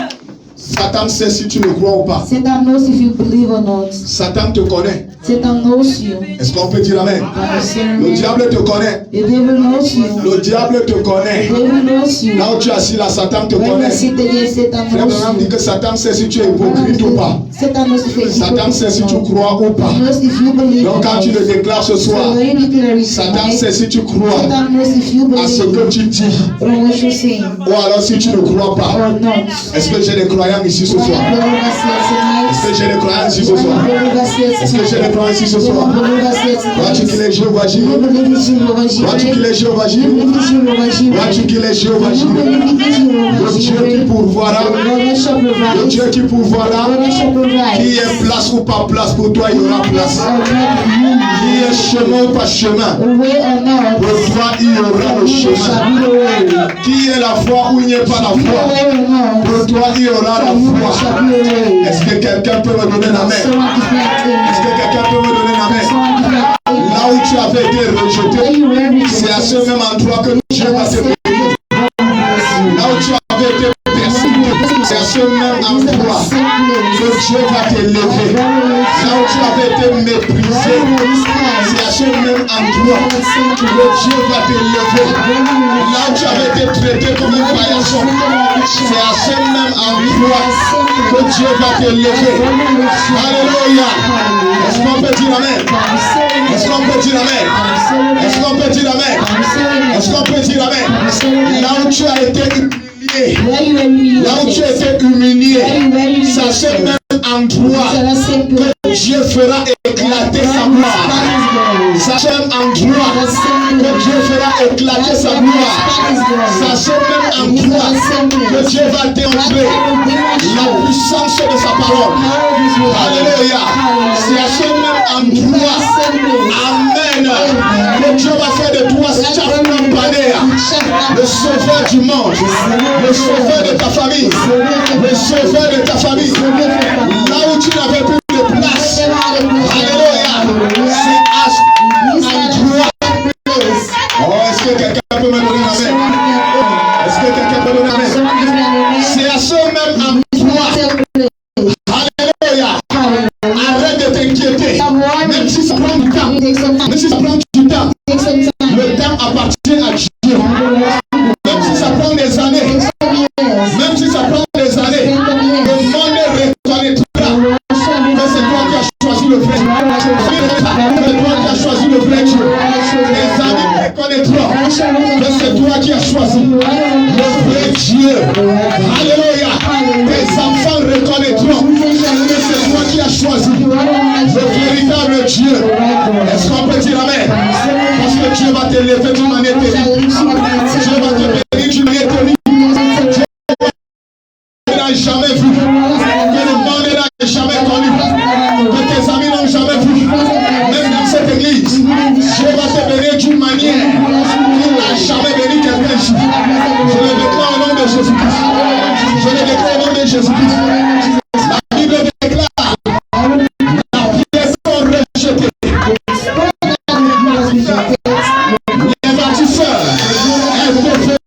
Satan sait si tu le crois ou pas. Satan knows if you believe or not. Satan te connaît. Satan knows you. Est-ce qu'on peut dire Amen? Can you say Le amen? diable te connaît. The devil knows you. Le diable te The connaît. devil knows you. Là où tu es assis là, Satan te When you connaît. sit there, Satan Frère knows Branham dit you. que Satan sait si tu es hypocrite ou pas. Satan knows if you're Satan sait si tu hypocrite or not. crois ou pas. He knows if you believe Donc or quand tu not. le déclares ce So soir, when you declare it Satan tonight, sait si tu crois Satan knows if you à ce que believe tu dis or what you're saying ou alors si tu ne crois pas. or not. Est-ce que j'ai des croyants ici ce When soir? you believe us here tonight, Est-ce que j'ai des croyants ici ce when you soir? believe us here Est-ce que j'ai des tonight, croyants ici ce when soir? you believe us here Vois-tu qu'il tonight, est Jéhovah you Jireh? believe it's Jehovah Vois-tu qu'il Jireh, est Jéhovah you Jireh? believe it's Jehovah Jireh, Vois-tu qu'il est Jéhovah you Jireh? believe it's Jehovah Le Dieu qui Jireh, pourvoira, the Lord that shall le provide, Dieu qui pourvoira, the Lord that shall provide, qui est place ou pas place pour toi, il y aura place. Qui est chemin ou pas chemin, the way or not, pour toi, il y aura le chemin. shall be the way. Qui est la foi ou il n'y a pas la The foi, way or not, pour toi, il y aura la foi. shall be the way. Est-ce que quelqu'un peut me donner la main? Someone declare Est-ce que amen. quelqu'un peut me donner la main? Someone declare amen. Là où tu avais été Where rejeté, you were c'est à ce rejected, même endroit que Dieu va te bénir. Là où tu avais été persécuté, c'est à ce même endroit que Dieu va t'élever. Là où tu avais été méprisé, c'est à ce même endroit que Dieu va t'élever. Là où tu avais été traité comme un paillasson, c'est à ce même endroit que Dieu va t'élever. Alléluia. Est-ce qu'on peut dire Amen? Est-ce qu'on peut dire Amen? Est-ce qu'on peut dire Amen? Est-ce qu'on peut dire Amen? Là où tu as été humilié, là où tu as été humilié, c'est à ce même endroit que Dieu fera éclater sa gloire. C'est à ce même endroit que Dieu fera éclater sa gloire. C'est à ce même endroit que Dieu va démontrer la puissance de sa parole. Alléluia. C'est à ce même endroit, Amen, que Dieu va faire de toi le sauveur du monde, le sauveur de ta famille, le sauveur de ta famille. Là où tu n'avais plus de place, alléluia, c'est à ce endroit. Oh, est-ce que quelqu'un peut me donner la main? Est-ce que quelqu'un peut me donner la main? C'est à ce même endroit. Alléluia. Arrête de t'inquiéter. Même si ça prend du temps. Même si ça prend du temps. Le temps appartient à Dieu. Même si ça prend des années. Même si ça prend des années. Le monde reconnaîtra que c'est toi qui as choisi le vrai. C'est toi qui as choisi le vrai Dieu. Les amis reconnaîtront que c'est toi qui as choisi le vrai Dieu. Alléluia. Tes enfants reconnaîtront que c'est toi qui as choisi le véritable Dieu. Est-ce qu'on peut dire Amen? Parce que Dieu va t'élever d'une manière terrible. Dieu va te bénir d'une manière terrible. Dieu n'a jamais vu. Que le monde n'a jamais connu. Que tes amis n'ont jamais vu. Même dans cette église, Dieu va te bénir d'une manière qu'il n'a jamais béni quelqu'un ici. Je le déclare au nom de Jésus-Christ. Je le déclare au nom de Jésus-Christ. La Bible déclare la pierre sont rejetées. Les bâtisseurs est devenu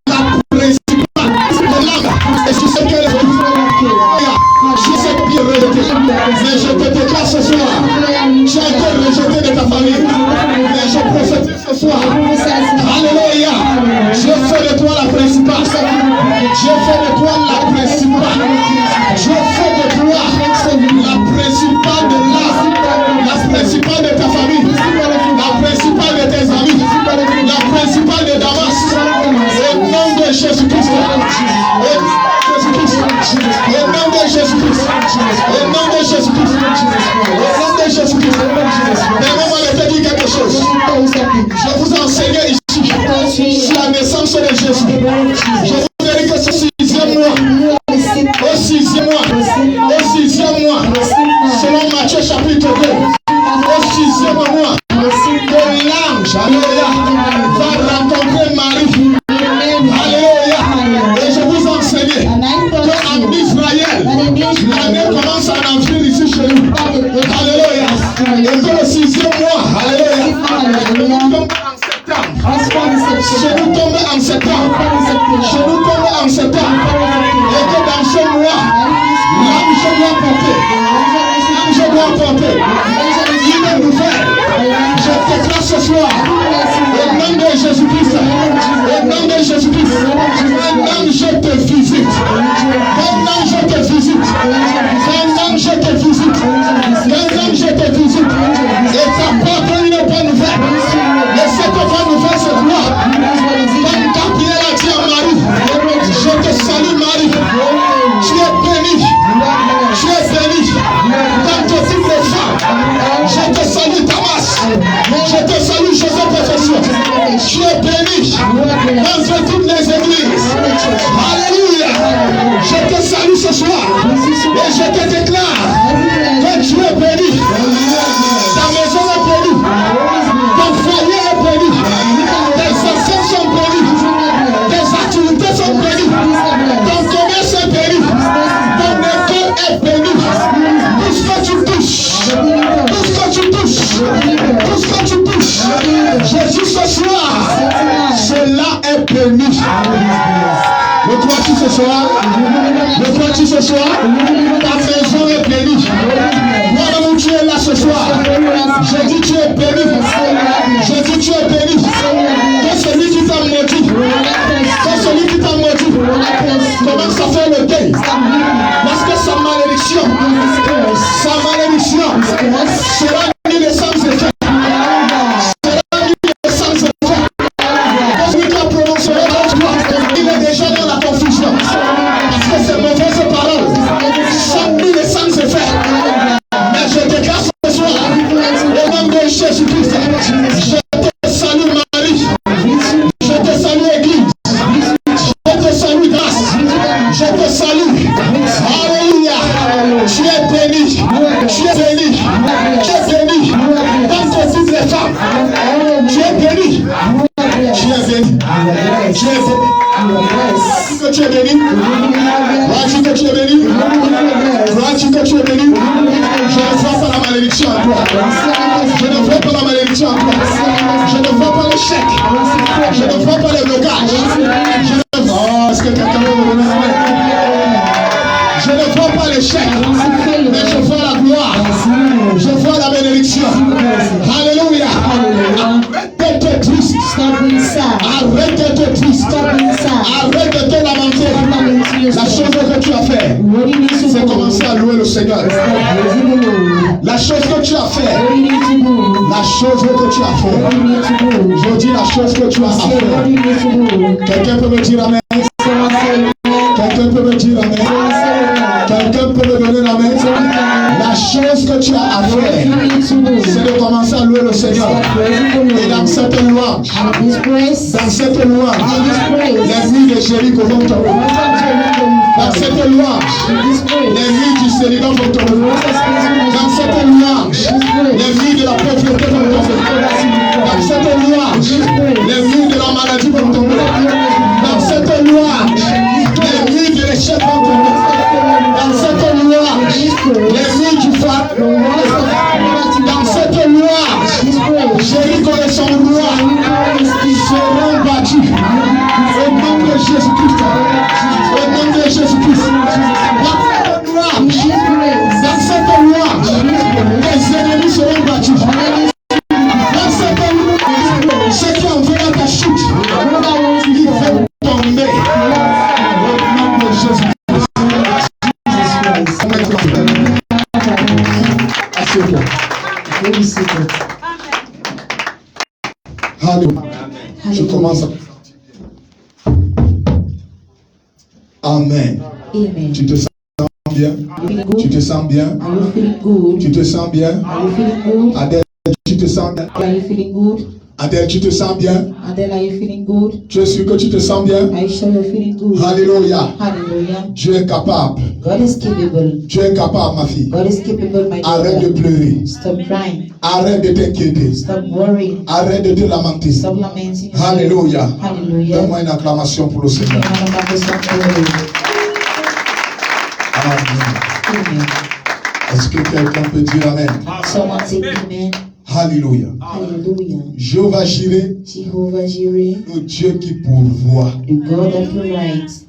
la principale de l'âme. Et je sais que je sais que tu es rejeté. Mais je te déclare ce soir, tu as été rejeté de ta famille. Mais je prophétise ce soir. Alléluia. Dieu fait de toi la principale. Dieu fait de toi la principale. Dieu fait de toi la principale de l'âme. La principale de ta famille. La principale de tes amis. La principale de Damas. Au nom de Jésus-Christ. Au nom de Jésus-Christ. enseigné ici sur la naissance de Jésus. Je vous ai dit que ce 6e mois, au 6e mois, selon Matthieu chapitre 2, au 6e mois, que l'ange, alléluia, va rencontrer Marie. Alléluia. Et je vous enseigne qu'en Israël, l'année commence en avril ici chez nous. Alléluia. Et que le 6e mois, alléluia, chez nous tombe en septembre. Chez nous tombe en septembre. Et que dans ce mois, l'ange doit porter une nouvelle. Je déclare ce soir, au nom de Jésus-Christ, au nom de Jésus-Christ, un ange te visite. Un ange te visite. Un ange te visite. Un ange te visite. Et t'apporte une bonne nouvelle. Et cette bonne nouvelle, c'est quoi? Comme Gabriel a dit à Marie, je te salue Marie. Tu es bénie. Tu es bénie. Dans tes types de femmes, je te salue Damas. Je te salue Joseph Professeur. Tu es béni dans toutes les églises. Alléluia. Je te salue ce soir et je te déclare que tu es béni. Ta maison est bénie. Ton foyer est béni. Tes enfants sont bénis. Tes activités sont bénies. Ton commerce est béni. Ton école est bénie. Tout ce que tu touches, tout ce que tu touches, tout ce que tu touches, Jésus ce soir, cela est béni. Le crois-tu ce soir? Le crois-tu ce soir? Ta maison est bénie. Voilà où tu es là ce soir. Je dis tu es béni. Je dis tu es béni. Que celui qui t'a maudit, que celui qui t'a maudit, commence à faire le deuil. Parce que sa malédiction sera née sans effet. Sera née sans effet. Que celui qui a prononcé le nom, il est déjà dans la confusion. Parce que ces mauvaises paroles sont nues et sans effet. Mais je déclare ce soir, au nom de Jésus-Christ, je te salue Marie. Je te salue Église. Je te salue grâce. Je te salue. Alléluia. Tu es béni. Tu es béni. Tu es béni. Dans toutes les femmes. Tu es béni. Tu es béni. Tu es béni. Que tu es béni. Vois-tu que tu es béni. Vois-tu que tu es béni. Je ne vois pas la malédiction en toi. Je ne vois pas la malédiction en toi. Je ne vois pas l'échec. Je ne vois pas le blocage. Je ne vois... Est-ce que quelqu'un veut me donner la main? Je ne vois pas l'échec. Mais je vois la gloire. Je vois la bénédiction. Alléluia. Arrête d'être triste. Arrête d'être triste. Arrête de te lamenter. La chose que tu as fait, c'est commencer à louer le Seigneur. La chose que tu as fait, la chose que tu as fait, je dis la chose que tu as fait. Quelqu'un peut me dire amen? Quelqu'un peut me dire amen? Quelqu'un peut me donner la main? La chose que tu as à faire, c'est de commencer à louer le Seigneur. Et dans cette louange, les nuits de Jéricho vont tomber. Dans cette louange, les nuits du célibat vont tomber. Dans cette louange, les nuits de la pauvreté vont tomber. Dans cette louange, les nuits de la maladie vont tomber. Dans cette louange, les nuits de l'échec vont tomber. Dans cette louange, les nuits du phare. Dans cette louange, Jéricho et son roi seront battus. Au nom de Jésus-Christ. Au nom de Jésus-Christ. Dans cette louange, les ennemis seront battus. Dans cette louange, ceux qui ont vu ta chute, ils vont tomber. Au nom de Jésus-Christ. Alléluia. Je commence à... Amen. Amen. Tu te sens bien? Tu te sens bien? Are you feeling good? Tu te sens bien? Are you feeling good? Adèle, tu te sens bien? Are you feeling good? Adèle, tu te sens bien? Adele, are you feeling good? Tu es sûr que tu te sens bien? Are you sure you're feeling good? Alléluia. Hallelujah. Dieu est capable. God is capable. Tu es capable, ma fille. God is capable, my Arrête de daughter. pleurer. Stop crying. Arrête de t'inquiéter. Stop worrying. Arrête de te lamenter. Stop lamenting. Alléluia. Hallelujah. Donne-moi une acclamation pour le Seigneur. Amen. Amen. Est-ce que quelqu'un peut dire Amen? Someone say amen. Alléluia. Hallelujah. Jéhovah Jireh, Jehovah Jireh, le Dieu qui pourvoit. the God that provides.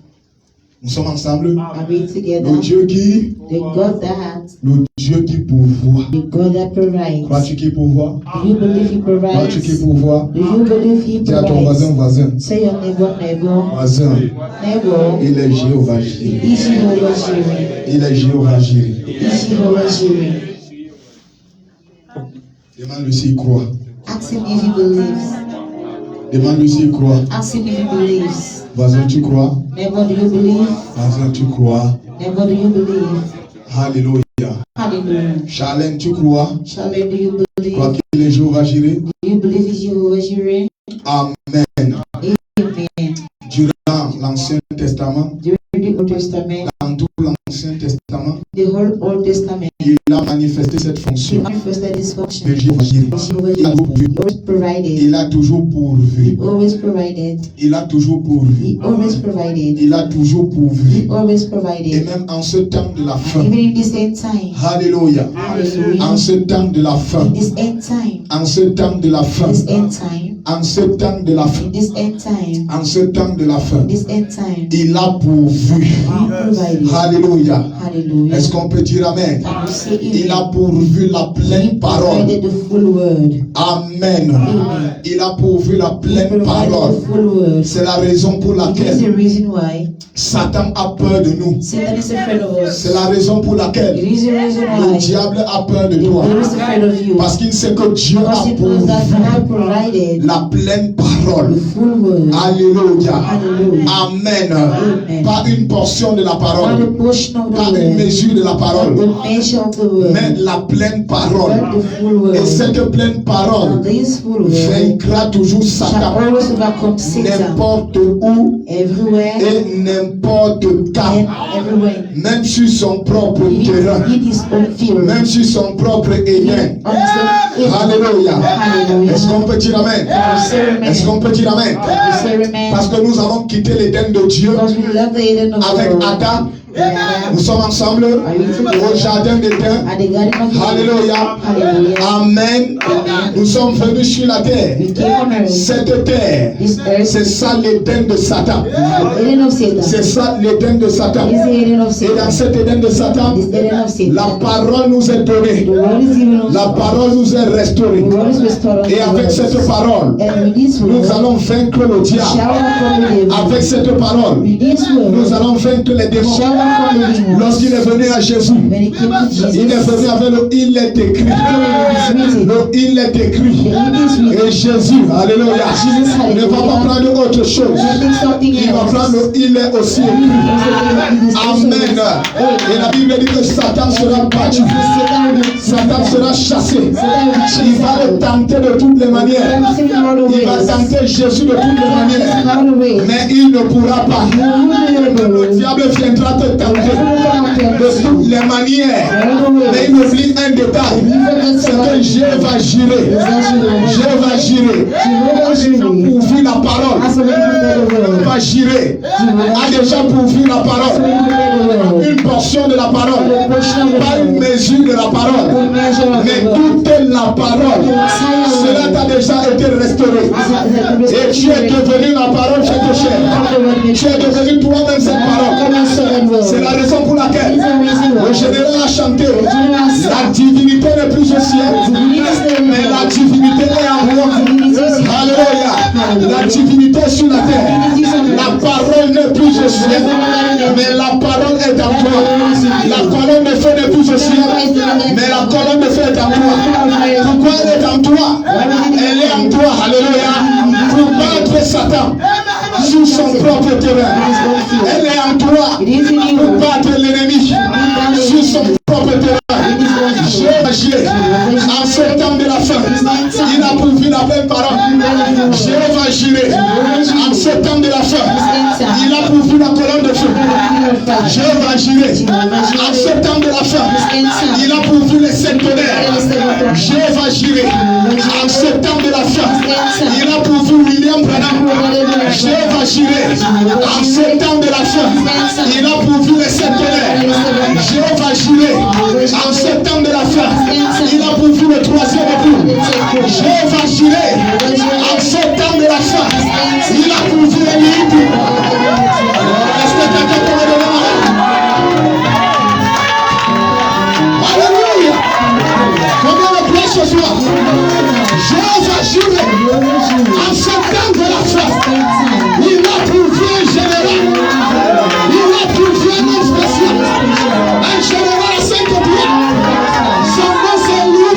Nous sommes ensemble. Are we together? Le Dieu qui, The God that, le Dieu qui pourvoit. the God that provides. Crois-tu qu'il pourvoit? Do you believe He provides? Crois-tu qu'il pourvoit? Do you believe He Dis à ton voisin, provides? voisin. Say your neighbor, Voisin, neighbor. il est Jéhovah Jireh. He is Jehovah Jireh. Il est Jéhovah Jireh. He is Jehovah Jireh. Demande-lui s'il croit. Ask Him if He believes. Demande-lui s'il croit. Ask Him if He believes. Voisin, tu crois? Neighbor, do you believe? Voisin, tu crois? Neighbor, do you believe? Alléluia. Hallelujah. Charlène, tu crois? Charlotte, do you Crois believe? qu'il est Jéhovah Jireh? Do you believe He's Jehovah Jireh? Amen. Amen. Durant l'Ancien Testament, During the Old Testament, dans tout l'Ancien Testament, the whole Old Testament, il a manifesté cette He fonction manifested His de function. Jéhovah Jireh. Jehovah Il a Jireh. toujours pourvu. He always provided. Il a toujours pourvu. He always provided. Il a toujours pourvu. He always provided. Il a toujours He pourvu. always Et provided. même en ce temps de la fin, Even in this end time. Alléluia. Hallelujah. En ce temps de la fin, In this end time. en ce temps de la fin, This end time. en ce temps de la fin, In this end time. en ce temps de la fin, This end time. il a pourvu. He provided. Alléluia. Hallelujah. Est-ce qu'on peut dire Amen? Can you say Il a amen? pourvu la He pleine parole. provided the full word. Amen. Amen. Il a pourvu la He pleine provided parole. the full word. C'est la raison pour It is laquelle the reason why Satan a peur de nous. Satan is afraid of us. C'est la raison pour It laquelle is the reason le why diable a peur de the toi. devil is afraid of you. Parce qu'il sait que Dieu Because a he knows that pourvu God provided la pleine parole. the full word. Alléluia. Hallelujah. Amen. Amen. Pas une portion de la Not parole. a portion of the Pas une word. mesure de la Not parole. the measure of the word. Mais la pleine parole. But the full word. Et cette pleine parole And this full word vaincra toujours shall Satan. always overcome Satan. N'importe où Everywhere et n'importe and quand. everywhere. Même sur son propre terrain. In his own field. Même sur son propre éden. On his own Alléluia. Hallelujah. Est-ce qu'on peut dire Amen? Est-ce qu'on peut dire Amen? Say amen. Parce que nous avons quitté l'éden de Dieu Because we love the Eden of avec God. Adam. Yeah. Nous sommes ensemble au jardin d'Éden. At the Garden of Eden. Alléluia. Hallelujah. Amen. Nous sommes venus sur la terre. We came on earth. Cette terre, This earth c'est ça l'éden de Satan. the Eden of Satan. C'est ça l'éden de Satan. This is the Eden of Et dans Satan. cet éden de Satan, This Eden of Satan. la parole nous est donnée. The word is given us. La parole nous est restaurée. The word is restored unto Et avec us. cette parole, And with this word, nous allons vaincre le shall diable. overcome the devil. Avec cette parole, With this nous word, allons vaincre les démons. shall overcome the demons. Lorsqu'il est venu à Jésus, When he came to Jesus, il est venu avec le il est écrit. Le il est écrit. Et Jésus, alléluia, ne va pas prendre autre chose. Il va prendre le il est aussi écrit. Amen. Et la Bible dit que Satan sera battu. Satan sera chassé. Il va le tenter de toutes les manières. Il va tenter Jésus de toutes les manières. Mais il ne pourra pas. Le diable viendra te tenter de toutes les manières. Mais il oublie un détail. C'est que Dieu va girer. Dieu va girer. A déjà pourvu la parole. Dieu va girer. A déjà pourvu la parole. Une portion de la parole. Pas une mesure de la parole. Mais toute la parole. Cela t'a déjà été restauré. Et tu es devenu la parole chez ton cher. Tu es devenu toi-même cette parole. C'est la raison pour laquelle le général a chanté. La divinité n'est plus au ciel, mais la divinité est en moi. Alléluia. La divinité est sur la terre. La parole n'est plus au ciel, mais la parole est en toi. La colonne de feu n'est plus au ciel, mais la colonne de feu est en toi. Pourquoi elle est en toi? Elle est en toi. Alléluia. Pour battre Satan sur son propre terrain. Elle est en toi pour battre l'ennemi sur son propre terrain. J'ai agi en ce temps de la fin. Il a pourvu la pleine parole. Jéhovah Jireh, en ce temps de la fin, il a pourvu la colonne de feu. Jéhovah Jireh, en ce temps de la fin, il a pourvu les sept tonnerres. Jéhovah Jireh, en ce temps de la fin, il a pourvu William Branham. Jéhovah Jireh, en ce temps de la fin, il a pourvu les sept tonnerres. Jéhovah Jireh, en ce temps de la fin, il a pourvu le troisième époux. Jéhovah Jireh, en ce temps de la fin, il a pourvu Élie. Est-ce que quelqu'un peut me donner la main? Alléluia. Combien de place ce soir? Jéhovah Jireh, en ce temps de la fin, il a pourvu un général. Il a pourvu un homme spécial. Un général à 5 pieds. Son nom c'est Élie.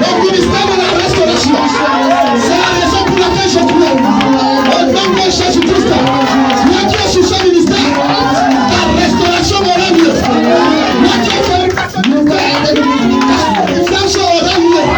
Le ministère de la restauration. C'est la raison pour laquelle je prie. Au nom de Jésus-Christ. Moi qui ai sous ce ministère, ta restauration aura mieux. Moi qui ai fait ta restauration aura mieux.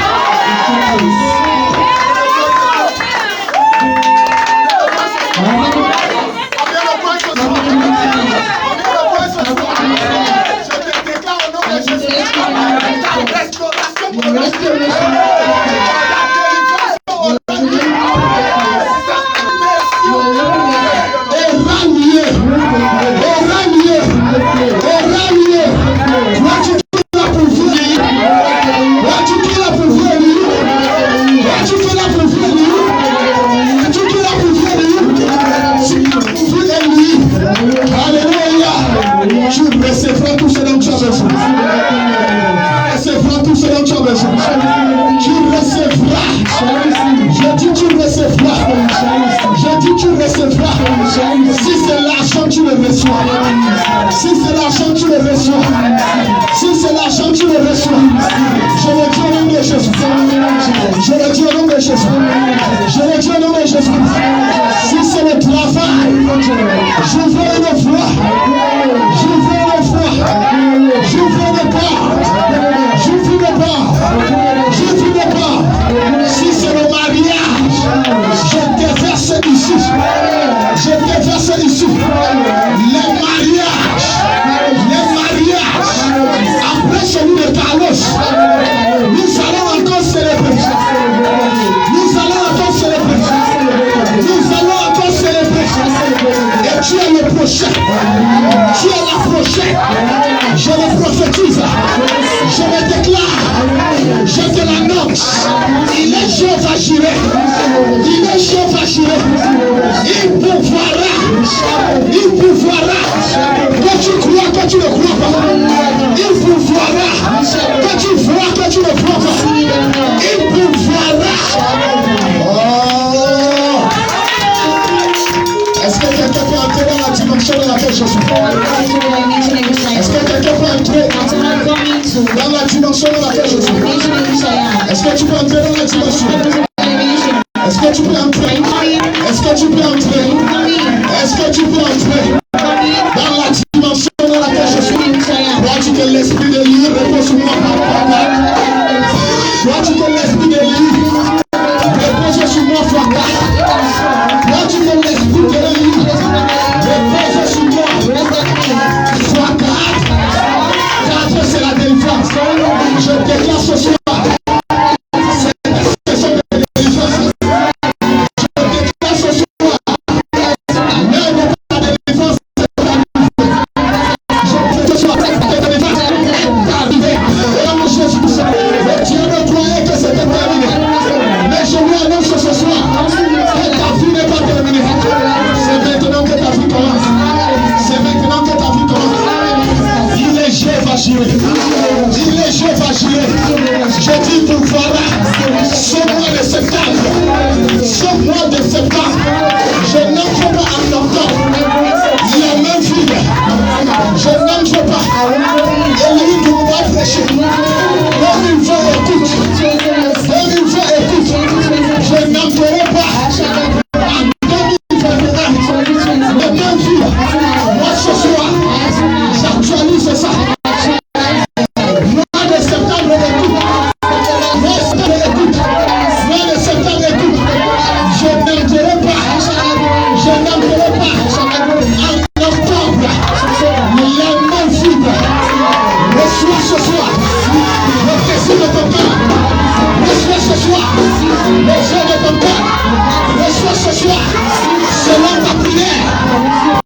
selon ta prière.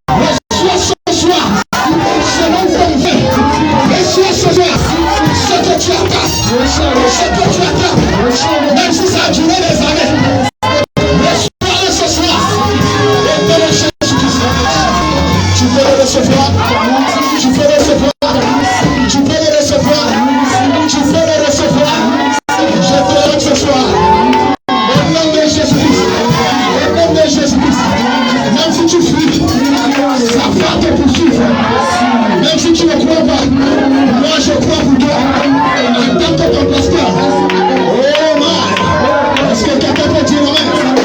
Reçois ce soir, selon ton vœu. Reçois ce soir, ce que tu attends. Ce que tu attends. Même si ça a duré des années. Reçois-le ce soir. Et de le Jésus-Christ. Tu peux le recevoir. Tu peux le recevoir. Tu peux le recevoir. Tu peux le recevoir. Je te le donne ce soir. Au nom de Jésus-Christ. Au nom de Jésus-Christ. Même si tu fuis, ça va te poursuivre. Même si tu ne crois pas, moi je crois pour toi. En tant que ton pasteur. Oh my. Est-ce que quelqu'un peut dire amen?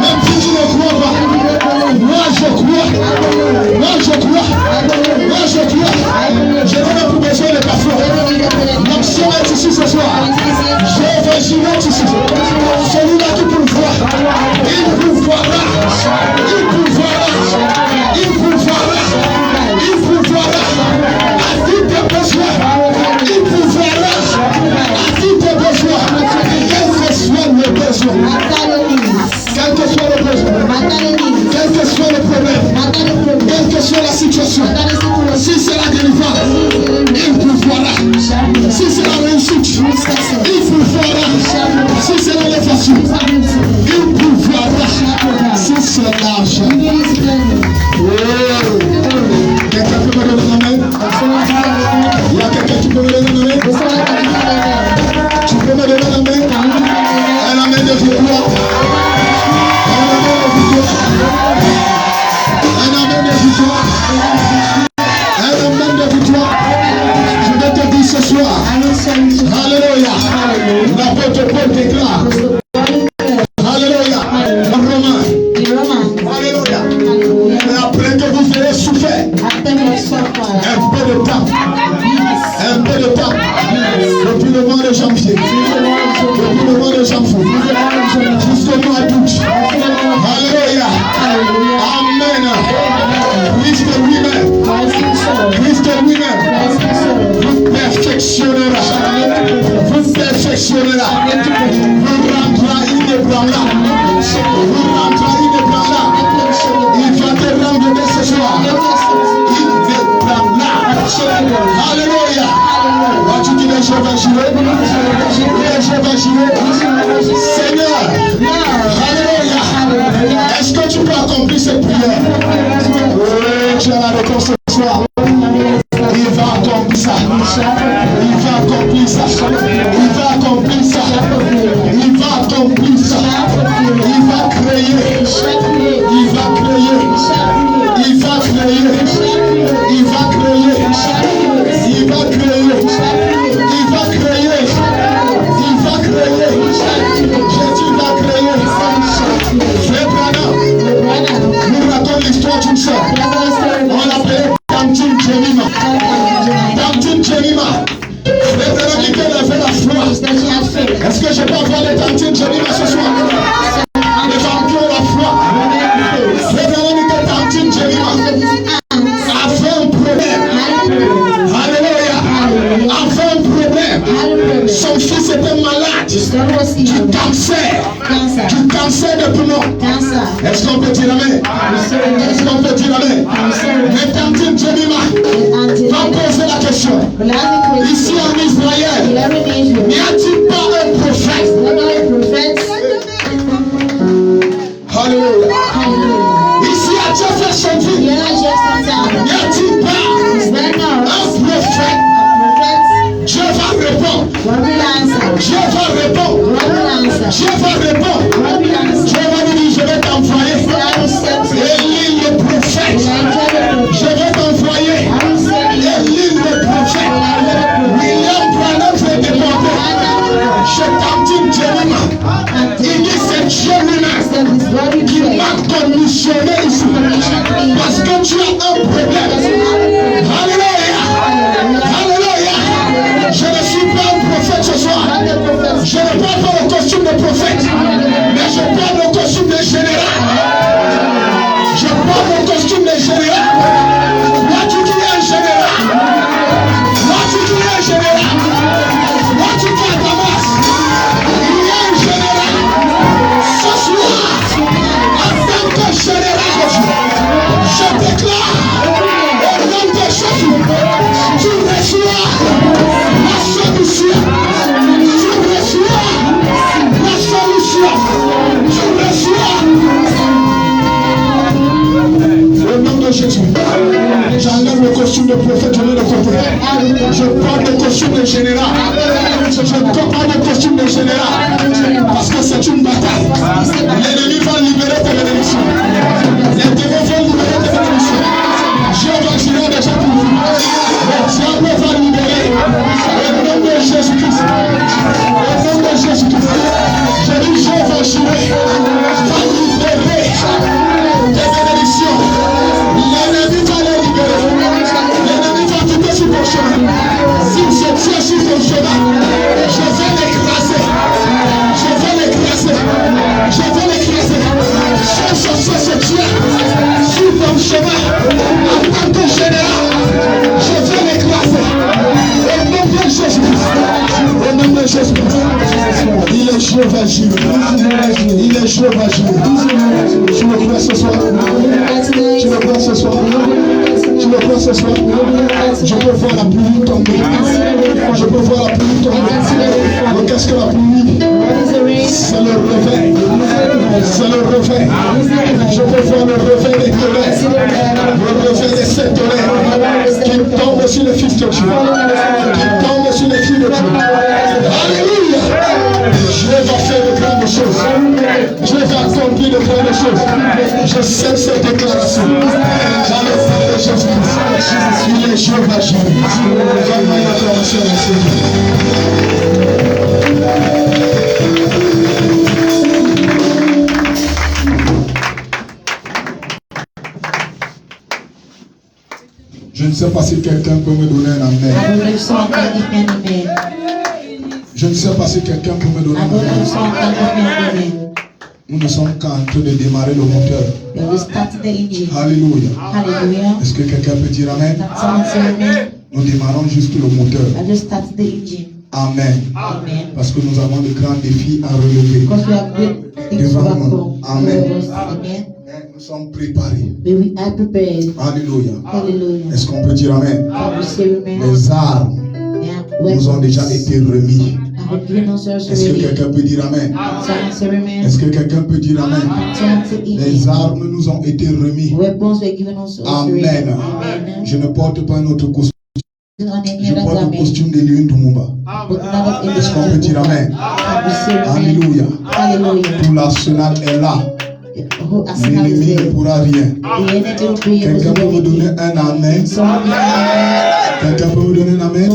Même si tu ne crois pas, moi je crois. Moi je crois. Moi je crois. Je n'ai même plus besoin de ta foi. L'onction est ici ce soir. Jéhovah Jireh est ici. Celui-là qui pourvoit. Il pourvoira. Il pourvoira. Il pourvoira. Il pourvoira. À tous tes besoins. Il pourvoira. À tous tes besoins. Quel que soit le besoin. Quel que soit le besoin. Quel que soit le problème. Quelle que soit la situation. Si c'est la délivrance, il pourvoira. Si c'est la réussite, il pourvoira. Si c'est l'élévation, il pourvoira. Si c'est l'argent. Quelqu'un peut me donner la main? Il y a quelqu'un qui peut me donner la main? Tu peux me donner la main? La main de victoire. La main de victoire. Un amen de victoire. Un amen de victoire. Je vais te dire ce soir. Alléluia. L'apôtre Paul déclare. Alléluia. En Romain. Alléluia. Et après que vous ayez souffert un peu de temps. Un peu de temps. Depuis le mois de janvier. Depuis le mois de janvier. Jusqu'au mois d'août. Alléluia. Amen. Christ lui-même. Christ lui-même. Vous perfectionnera. Vous perfectionnera. Vous rendra inébranlable. Vous rendra inébranlable. Il va te rendre ce soir. Inébranlable. Alléluia. Vas-tu dire Jéhovah Jireh? Jéhovah Jireh. Seigneur. Alléluia. Est-ce que tu peux accomplir cette prière? Oui, tu as la réponse ce soir. Il va accomplir ça. Il va accomplir ça. Il va accomplir ça. Il va accomplir ça. Il va créer. Il va créer. Il va créer. Il va créer. Il va créer. Il va créer. Il va créer. Jésus va créer. Frère Branham nous raconte l'histoire d'une sœur. On l'appelait Tantine Jemima. Tantine Jemima. Frère Branham dit qu'elle avait la foi. Est-ce que je peux avoir les Tantine Jemima ce soir? Les gens qui ont la foi. Frère Branham dit que Tantine Jemima avait un problème. Alléluia. Avait un problème. Son fils était malade du cancer. Du cancer de poumon. Est-ce qu'on peut dire amen? Est-ce qu'on peut dire amen? Mais Tantine Jemima va poser la question. Ici en Israël, n'y a-t-il pas un prophète? Alléluia. Ici à Jeffersonville, n'y a-t-il pas un prophète? Dieu va répondre. Dieu va répondre. Dieu va répondre. Dieu va lui dire, je vais t'envoyer. Élie le prophète. Je vais t'envoyer. Élie le prophète. William Branham s'est déporté. Je Tantine Jemima. Il dit c'est Dieu lui-même qui m'a commissionné ici. Parce que tu as un problème. Alléluia. Alléluia. Je ne suis pas un prophète ce soir. Je ne porte pas le costume de prophète. Mais je porte le costume de général. Je porte le costume de général. Moi tu dis un général. Moi tu dis un général. Moi tu dis à Damas. Il y a un général. Ce soir, en tant que général de Dieu. J'enlève le costume de prophète, je mets de côté. Je porte le costume de général. Je porte le costume de général. Parce que c'est une bataille. L'ennemi va libérer tes bénédictions. Les démons vont libérer tes bénédictions. Dieu va tirer des gens pour vous. Le diable va libérer. Au nom de Jésus-Christ. Au nom de Jésus-Christ. Je dis Dieu va tirer. Va libérer tes bénédictions. L'ennemi va les libérer. L'ennemi va quitter sur ton chemin. S'il se tient sur ton chemin, je vais l'écraser. Je vais l'écraser. Je vais l'écraser. Ce se tient sur ton chemin. En tant que général, je vais l'écraser. Au nom de Jésus-Christ. Au nom de Jésus-Christ. Il est Jéhovah Jireh. Il est Jéhovah Jireh. Tu le crois ce soir? Tu le crois ce soir? Tu le crois ce soir? Je peux voir la pluie tomber. Je peux voir la pluie tomber. Mais qu'est-ce que la pluie? C'est le réveil. C'est le réveil. Je peux voir le réveil des colères. Le réveil des sept colères qui tombent sur les fils de Dieu. Qui tombent sur les filles de Dieu. Alléluia. Dieu va faire de grandes choses. Dieu va accomplir de grandes choses. Je sais cette déclaration. Dans le nom de Jésus-Christ. Il est Jéhovah Jireh. Donne-moi une acclamation à Seigneur. Je ne sais pas si quelqu'un peut me donner un amen. Je ne sais pas si quelqu'un peut me donner un amen. Nous ne sommes qu'en train de démarrer le moteur. Alléluia. Est-ce que quelqu'un peut dire amen? Nous démarrons juste le moteur. Amen. Parce que nous avons de grands défis à relever devant nous. Amen. Nous sommes préparés. Alléluia. Est-ce qu'on peut dire amen? Les armes nous ont déjà été remis. Est-ce que quelqu'un peut dire amen? Est-ce que quelqu'un peut dire amen? Les armes nous ont été remis. Amen. Je ne porte pas notre costume. Je porte le costume de Léon Toumouba. Est-ce qu'on peut dire amen? Alléluia. Tout l'arsenal est là. L'ennemi ne pourra rien. Quelqu'un peut me donner un amen? Quelqu'un peut me donner un amen?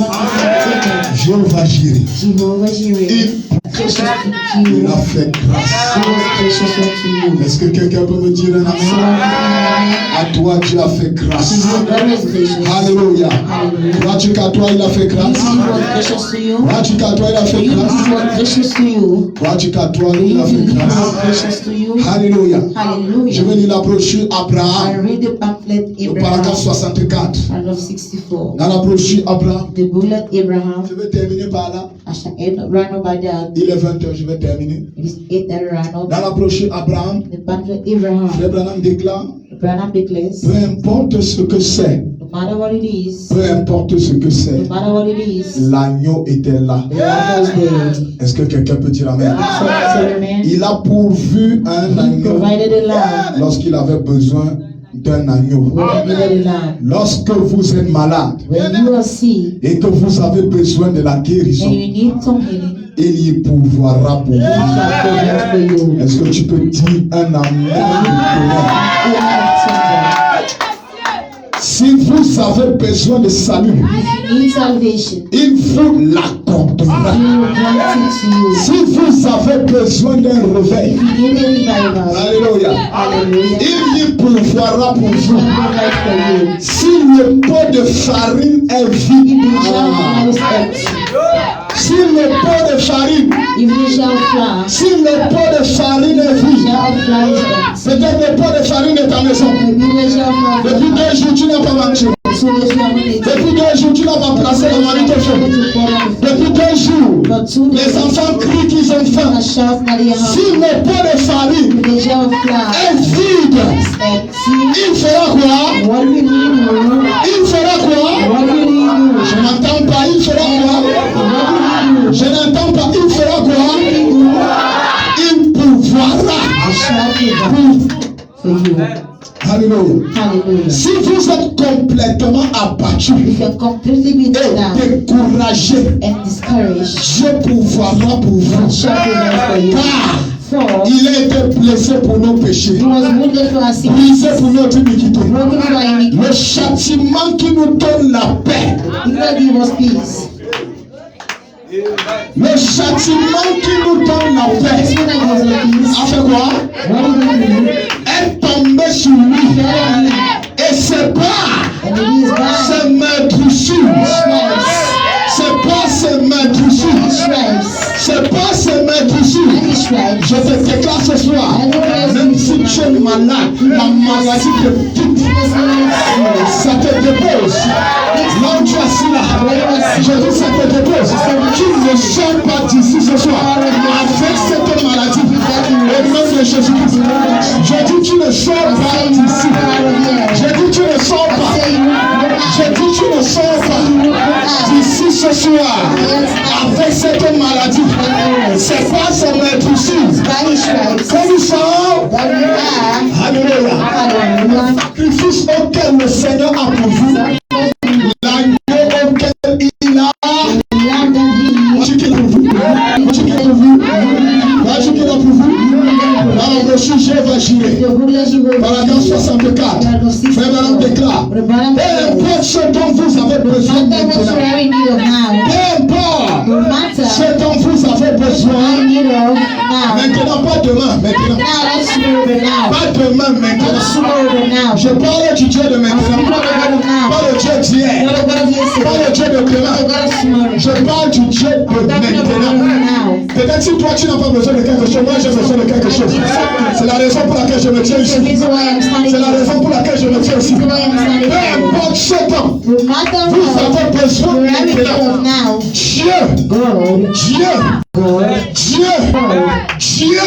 Jéhovah Jireh. Il a fait grâce. Est-ce que quelqu'un peut me dire un amen? À toi, Dieu a fait grâce. Alléluia. Crois-tu qu'à toi, il a fait grâce? Crois-tu qu'à toi, il a fait grâce? Crois-tu qu'à toi, il a fait grâce? Alléluia. Je vais lire la brochure Abraham. Le paragraphe 64. Dans la brochure Abraham. Je vais terminer par là. Il est 20h, je vais terminer. Dans la brochure Abraham, Frère Branham déclare, peu importe ce que c'est, peu importe ce que c'est, l'agneau était là. Est-ce que quelqu'un peut dire amen? Il a pourvu un agneau lorsqu'il avait besoin d'un agneau. Lorsque vous êtes malade et que vous avez besoin de la guérison, il y pourvoira pour vous. Est-ce que tu peux dire un amen? Si vous avez besoin de salut, il vous l'accordera. Si vous avez besoin d'un réveil, alléluia, il y pourvoira pour vous. Si le pot de farine est vide, si le pot de farine, si le pot de farine est vide, peut-être le pot de farine est à la maison. Depuis 2 jours, tu n'as pas mangé. Depuis 2 jours, tu n'as pas placé la manite au feu. Depuis 2 jours, les enfants crient qu'ils ont faim. Si le pot de farine est vide, il fera quoi? Il fera quoi? Je n'entends pas, il fera quoi? Je n'entends pas, il fera quoi? Il pourvoira. for you. Alléluia. Hallelujah. Si vous êtes complètement abattu If you're completely et beaten down découragé, and discouraged, Dieu pourvoira pour vous. shall provide for you. Car For il a été blessé pour nos péchés, he was wounded for our sins, brisé pour notre iniquité. broken for our iniquity. Le châtiment qui nous donne la paix, He will give us peace. le châtiment qui nous donne la This paix, one that gives us peace. a fait quoi? What did he do? Est tombé sur lui. Fell on him, Et c'est pas and it is by ses meurtrissures. C'est pas ses meurtrissures. stripes. C'est pas ses meurtrissures. And his stripes. Je te déclare ce soir, même si tu es malade, la maladie te quitte, ça te dépose. Là où tu es assis là, je dis ça te dépose. Tu ne sors pas d'ici ce soir avec cette maladie. Au nom de Jésus-Christ. Je dis tu ne sors pas d'ici. Je dis tu ne sors pas. Je dis tu ne sors pas d'ici ce soir avec cette maladie. C'est pas ses meurtrissures. By his stripes. Comme ils sont, That we are. alléluia, Hallelujah. sacrifice auquel le Seigneur a pour vous, l'agneau auquel il a, Lamb that he voici qu'il a pour vous, voici qu'il a pour vous, voici qu'il a pour vous. Dans le sujet va girer. the rulers you will Paragraphe 64, Frère Branham déclare, peu importe ce dont vous avez besoin maintenant, peu importe no matter ce dont vous avez besoin, what you need of now. maintenant, pas demain, maintenant, Now let's tomorrow the now. pas demain, maintenant. Let's tomorrow the now. Je parle du Dieu de I'm maintenant, speaking of the God of now. pas le Dieu d'hier, Not the God of pas yesterday. le Dieu de Not the demain. God of tomorrow. Je parle du Dieu de I'm talking of the God of maintenant. now. Peut-être si toi tu n'as pas besoin de quelque chose, moi j'ai besoin de quelque chose. C'est la raison pour laquelle je me tiens It's the ici. reason why I'm standing C'est la here. raison pour laquelle je me tiens ici. It's the reason why I'm standing Peu here. importe ce temps, No matter vous what, avez besoin you're having need of maintenant. now. Dieu, God, Dieu, Dieu, Dieu,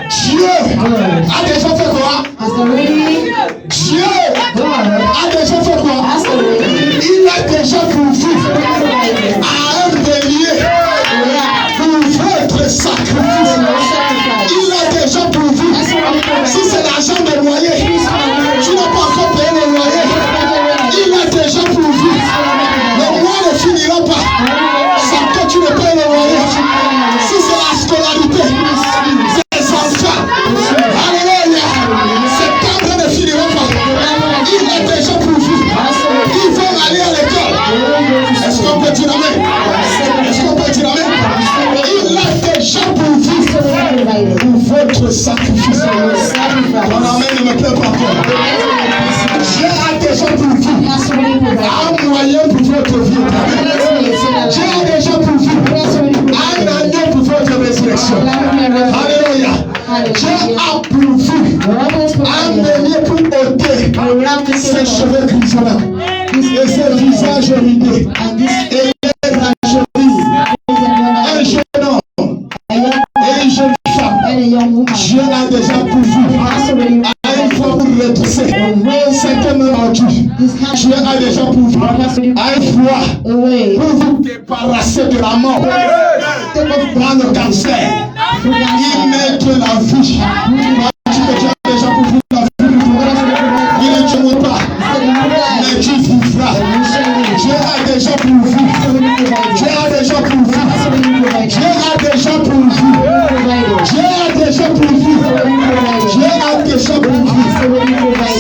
Dieu a déjà fait quoi? has already, Dieu God a déjà fait quoi? has already Il a déjà pourvu provided à un bélier pour votre sacrifice. Il a déjà pourvu. Si c'est l'argent de loyer, tu n'as pas encore payé le loyer. Il a déjà pourvu. Le mois ne finira pas sans que tu ne payes le loyer. Si c'est la scolarité, des enfants, alléluia, septembre ne finira pas. Il a déjà pourvu. Ils vont aller à l'école. Est-ce qu'on peut dire amen? Est-ce qu'on peut dire amen? Il a déjà pourvu pour votre sacrifice. Ton amen ne me plaît pas encore. Dieu a déjà pourvu un moyen pour votre vie. Dieu a déjà pourvu un agneau pour votre résurrection. Alléluia. Dieu a pourvu un bélier pour ôter ses cheveux grisonnants et ses visages ridés. Et les rajeunir. Un jeune homme et une jeune femme. Dieu a déjà pourvu à une fois pour redresser cette main mordue. Dieu a déjà pourvu à une fois pour vous débarrasser de la mort, prendre le cancer, il met la vie. Dieu a déjà pourvu la vie. Il ne tuera pas, mais tu vivras. Dieu a déjà pourvu. Dieu a déjà pourvu. Dieu a déjà pourvu. Dieu a déjà pourvu. Dieu a déjà pourvu.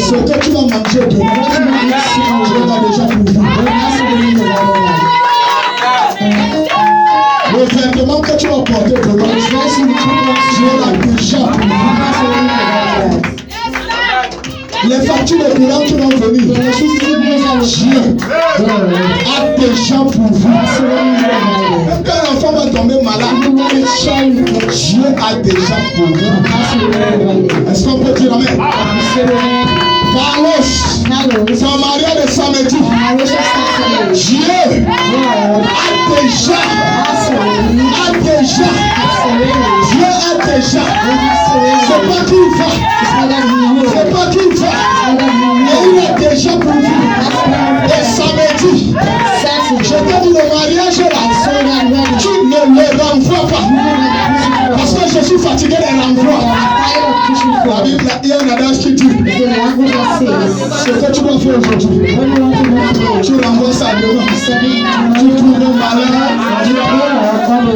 Ce que tu vas manger demain, Dieu a déjà pourvu. Le vêtement que tu vas porter demain, Dieu a déjà pourvu. Les factures de courant qui vont venir, Dieu a déjà pourvu. Même quand l'enfant va tomber malade, Dieu a déjà pourvu. Est-ce qu'on peut dire amen? Carlos, son mariage de samedi, Dieu a déjà, Dieu a déjà, c'est pas qu'il va, c'est pas qu'il va, mais il a déjà pourvu. Et samedi, je te dis le mariage là, tu ne le renvoies pas, parce que je suis fatigué des renvois. La Bible, il y a un adage qui dit The language that says, ce que tu dois faire aujourd'hui, what you want to do tu today, renvoies ça demain. suddenly Tu trouves un malheur. you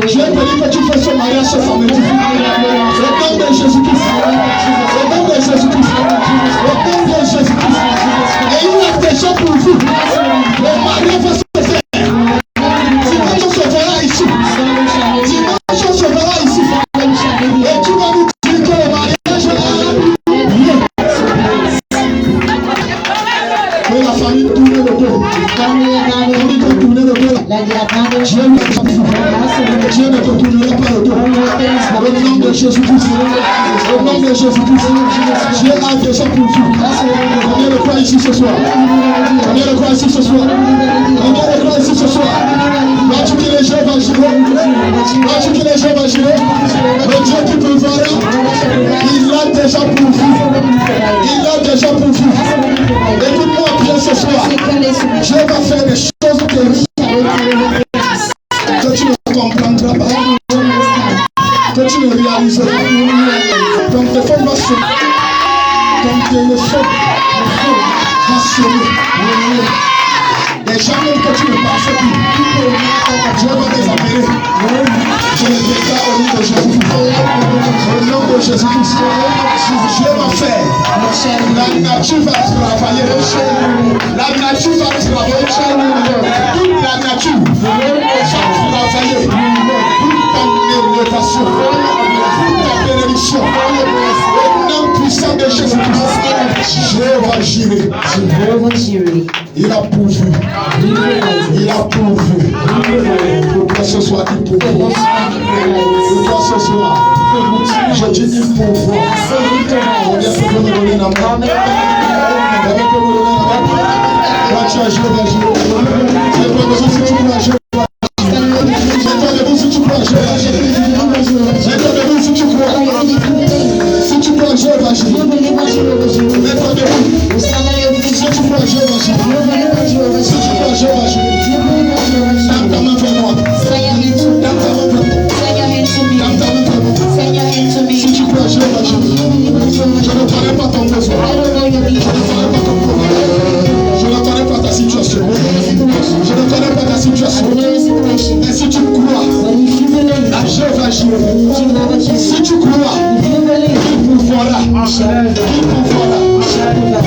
Je te dis que tu fais ce mariage ce samedi. Au nom de Jésus-Christ. Au nom de Jésus-Christ. Au nom de Jésus-Christ. Et il a déjà pour vous. Le mariage va se faire. Dimanche, on se verra ici. Dimanche, on se verra ici. Et tu vas nous dire que le mariage est lié. Que la famille tourne le dos. Famille qui tourne le dos. Dieu ne te tournera pas le dos. Au nom de Jésus-Christ. Au nom de Jésus-Christ. Dieu a déjà pour vous. Combien de croix ici ce soir? Combien de croix ici ce soir? Combien de croix ici ce soir? Vois-tu que les gens vont gérer? Vois-tu que les gens vont gérer? Le Dieu qui peut voir, il l'a déjà pour vous. Il l'a déjà pour vous. Écoute-moi bien ce soir. Dieu va faire des choses que tu ne comprendras pas. Que tu ne réaliseras pas. Ton téléphone va sonner. Ton téléphone va sonner. Les gens même que tu ne pensais plus. Dieu va les appeler. Je les déclare au nom de Jésus-Christ. Au nom de Jésus-Christ. Dieu va faire. La nature va travailler. La nature va travailler. Toute la nature va travailler. Pour ton élévation. Pour ta bénédiction. Au nom puissant de Jésus-Christ. Dieu va gérer. Il a pourvu. Il a pourvu. Pour que ce soit du pouvoir. Pour toi ce soir. Je dis du pouvoir. Combien peut me donner la main? Combien peut me donner la main? Toi tu as joué, vas jouer. C'est toi debout si tu peux jouer. C'est toi debout si tu peux jouer. C'est toi debout si tu crois. Si tu peux jouer, vas jouer. Mets-toi debout. Si tu peux jouer, vas jouer. Si tu peux jouer, vas jouer. Tends ta main vers moi. Tends ta main vers moi. Tends ta main vers moi. Si tu peux jouer, vas jouer. Je ne connais pas ton besoin. Je ne connais pas ton problème. Je ne connais pas ta situation. Je ne connais pas ta situation. Mais si tu crois, Dieu va agir. Si tu crois, il pourvoira. Il pourvoira.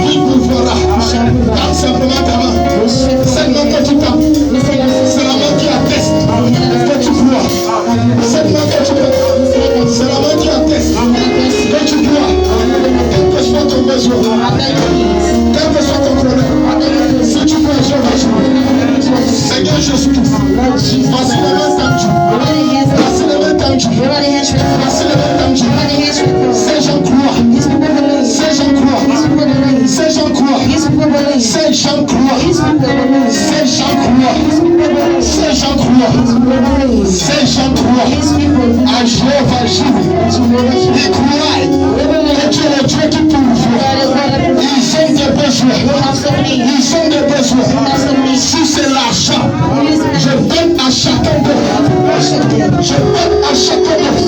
Il pourvoira. Tends simplement ta main. Seulement que tu tapes. C'est la main qui atteste que tu crois. Seulement que tu tapes. C'est la main qui atteste que tu crois. Quel que soit ton besoin. Quel que soit ton problème. Si tu crois, je vais jouer. Seigneur Jésus-Christ. Voici les mains tendues. Voici les mains tendues. Voici les mains tendues. Ces gens croient. Ces gens croient. Ces gens croient. Ces gens croient. Ces gens croient. Ces gens croient. Ces gens croient. À Jéhovah Jireh. Ils croient que tu es le Dieu qui pourvoit. Ils ont des besoins. Ils ont des besoins. Si c'est l'argent, je donne à chacun d'eux. Je donne à chacun d'eux.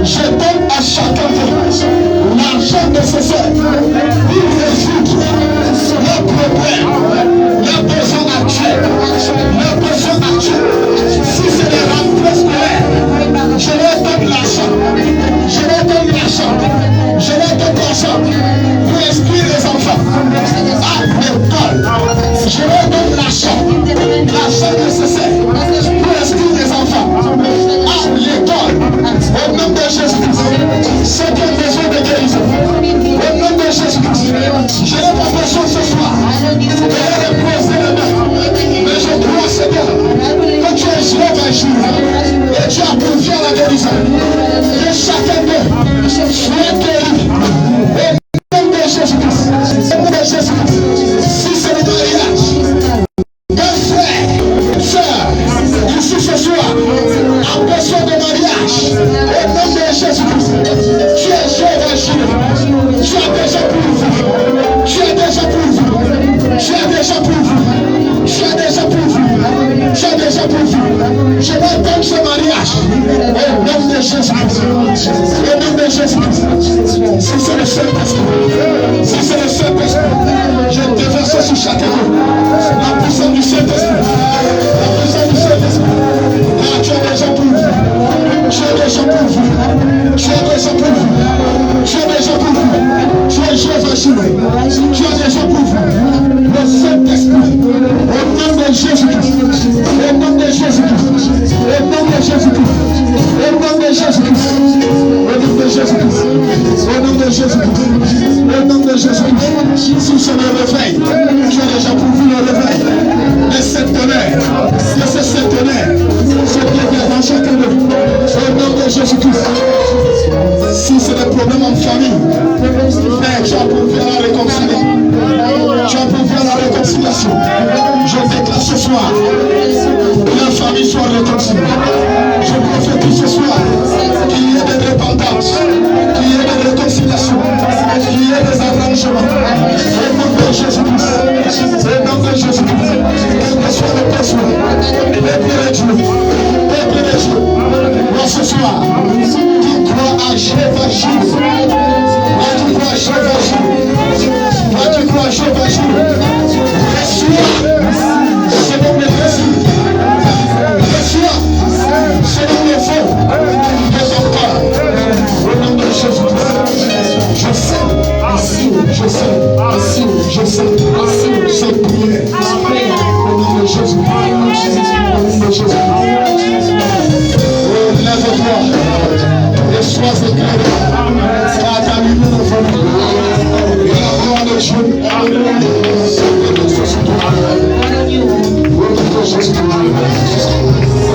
Je donne à chacun d'eux l'argent nécessaire pour résoudre leurs problèmes, leurs besoins actuels. Leurs besoins actuels. Si c'est les rentrées scolaires, je leur donne l'argent. Je leur donne l'argent. Je leur donne l'argent pour inscrire les enfants à l'école. Je leur donne l'argent. Saint-Esprit. Si c'est le Saint-Esprit, je déverse sur chacun d'eux la puissance du Saint-Esprit. La puissance du Saint-Esprit. Ah, tu as déjà pourvu. Tu as déjà pourvu. Tu as déjà pourvu. Tu as déjà pourvu. Tu as Jéhovah Jireh. Tu as déjà pourvu. Le Saint-Esprit. Au nom de Jésus-Christ. Au nom de Jésus-Christ. Au nom de Jésus-Christ. Au nom de Jésus-Christ. Au nom de Jésus-Christ. Au nom de Jésus-Christ. Au nom de Jésus-Christ. Si c'est le réveil, tu as déjà pourvu le réveil. Et cette tonnerre, laissez cette tonnerre se dégager dans chacun de vous. Au nom de Jésus-Christ. Si c'est des problèmes en famille, Père, tu as pourvu à la réconciliation. Tu as pourvu à la réconciliation. Je déclare ce soir que la famille soit réconciliée. Je prophétise ce soir qu'il y ait des repentances, qu'il y ait des réconciliations, qu'il y ait des arrangements. Au nom de Jésus-Christ. Au nom de Jésus-Christ. Quel que soit le besoin, peuple de Dieu, peuple de Dieu, moi ce soir, qui croit à Jéhovah Jireh, moi qui crois à Jéhovah Jireh, moi qui crois à Jéhovah Jireh, reçois selon mes principes, reçois selon les faux, les empires, au nom de Jésus-Christ. Je sais, je sais, je sais, cette prière, au nom de Jésus, au nom de Jésus. Oh, lève-toi et sois éclairé à ta lumière de famille. Et la gloire de Dieu, et de ce soir. Au nom de Jésus,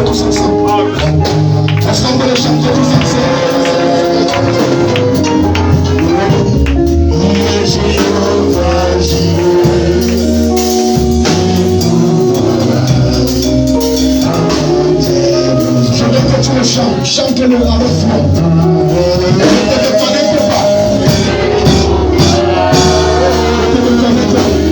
tous ensemble. Est-ce qu'on peut le chanter tous ensemble? Jéhovah Jireh, je veux que tu le chantes, chante-le avec foi. Ne te déconnecte pas. Ne te déconnecte pas.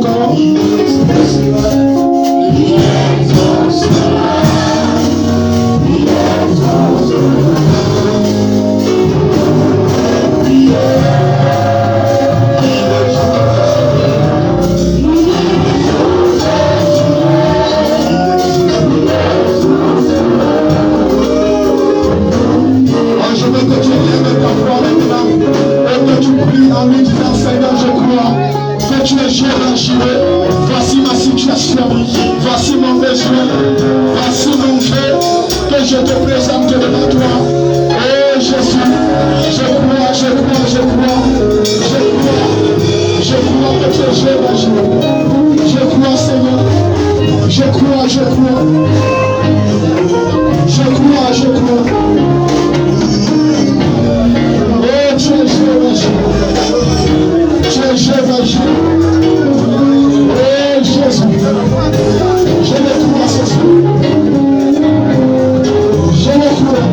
encore. Je veux que tu lèves ta voix maintenant et que tu pries en lui disant Seigneur, je crois que tu es Jéhovah Jireh. Voici ma situation, voici mon besoin, voici mon fait que je te présente devant toi. Oh Jésus, je crois, je crois, je crois, je crois que tu es Jéhovah Jireh. Je crois Seigneur, je crois, je crois, je crois, je crois. Oh, tu es Jéhovah Jireh. Tu es Jéhovah Jireh. Oh Jésus, je le crois ce soir. Je le crois.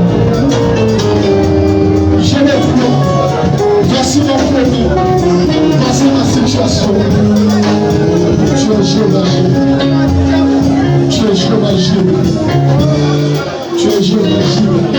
Je le crois. Voici mon problème. Voici ma situation. Tu es Jéhovah Jireh. Tu es Jéhovah Jireh. Tu es Jéhovah Jireh.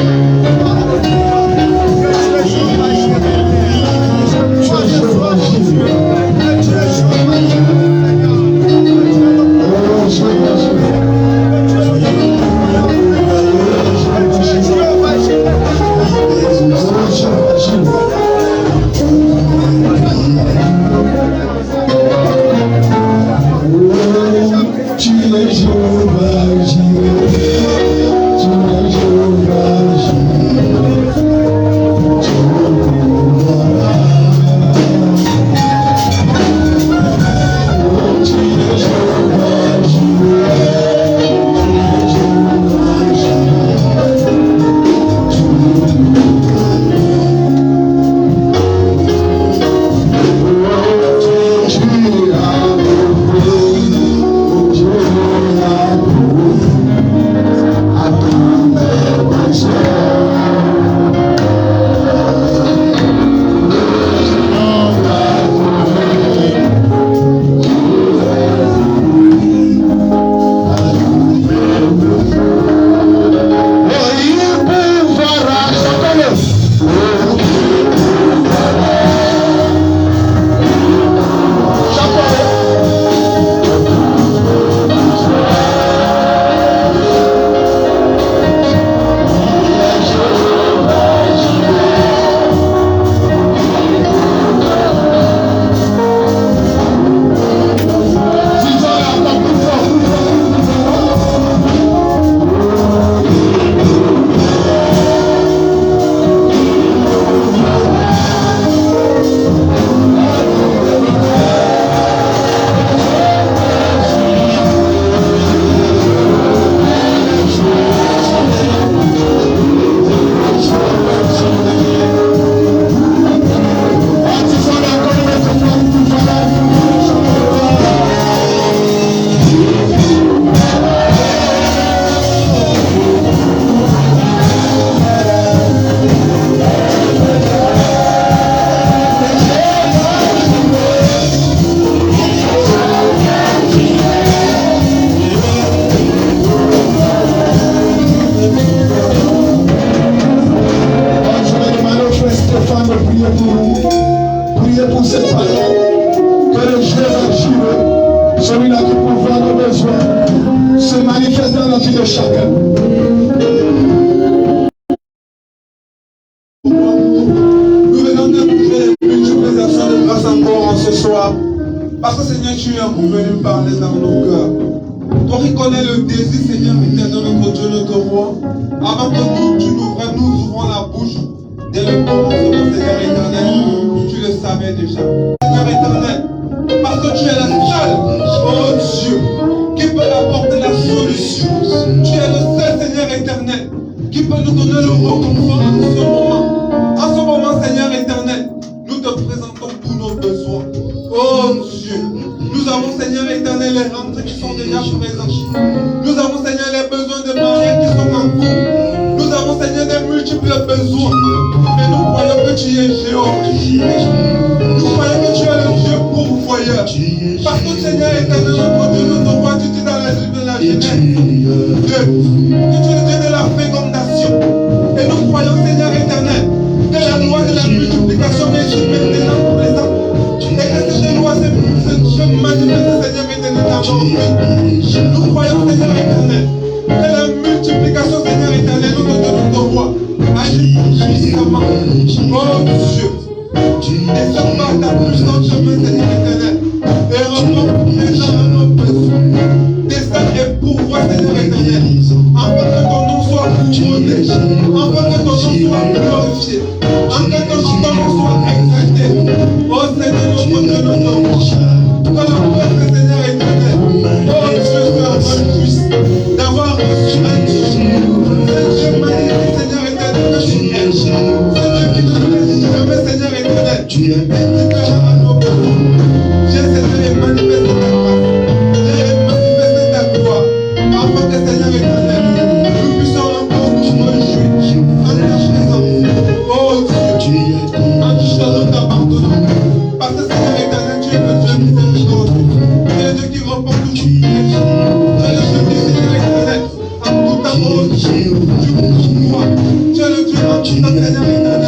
Parce que Seigneur, tu es venu parler dans nos cœurs. Toi qui connais le désir, Seigneur, éternel, notre Dieu, notre roi, avant que nous ouvrons la bouche, dès le commencement, Seigneur éternel, tu le savais déjà. Seigneur éternel, parce que tu es le seul, oh Dieu, qui peut apporter la solution. Tu es le seul, Seigneur éternel, qui peut nous donner le réconfort en ce moment. En ce moment, Seigneur éternel, nous te présentons tous nos besoins. Oh Dieu, nous avons, Seigneur éternel, les rentrées qui sont déjà présentes. Nous avons, Seigneur, les besoins de mariage qui sont en cours. Nous avons, Seigneur, des multiples besoins. Mais nous croyons que tu es Jéhovah. Nous croyons que tu es le Dieu pourvoyeur. Tu Parce que Seigneur éternel, notre Dieu, notre roi, tu dis dans la Genèse 2, que tu es le Dieu de la fécondation. Et nous croyons, Seigneur éternel, que la loi de la multiplication est ici maintenant pour les hommes. Et que cette loi se manifeste, Seigneur éternel, dans nos vies. Nous croyons, Seigneur éternel, que la multiplication, Seigneur éternel, notre Dieu, notre roi, agit puissamment. Oh Dieu, et se bat ta puissance chemin, Seigneur éternel, et remporte les gens à nos besoins. Descends et pourvois, Seigneur éternel, afin que ton nom soit couronné, afin que ton nom soit glorifié, afin que ton nom soit exalté. Oh Seigneur, notre Dieu, notre roi, que le peuple, Seigneur éternel, oh Dieu, soit puisse d'avoir reçu un Dieu. Dieu magnifique, Seigneur éternel, que tu aimes. Seigneur qui te plaît, Seigneur éternel, tu es indifférent à nos besoins. Dieu, Seigneur, est manifesté ta grâce. Dieu est manifesté ta gloire. Afin que, Seigneur éternel, nous puissions encore nous réjouir en ta présence. Oh Dieu, en tout ce nous t'appartenons. Parce que, Seigneur éternel, tu es le Dieu miséricordieux. Tu es le Dieu qui remporte tout péché. Tu es le Dieu qui, Seigneur éternel, en tout amour, tu pourvois. Tu es le Dieu en tout temps, Seigneur éternel.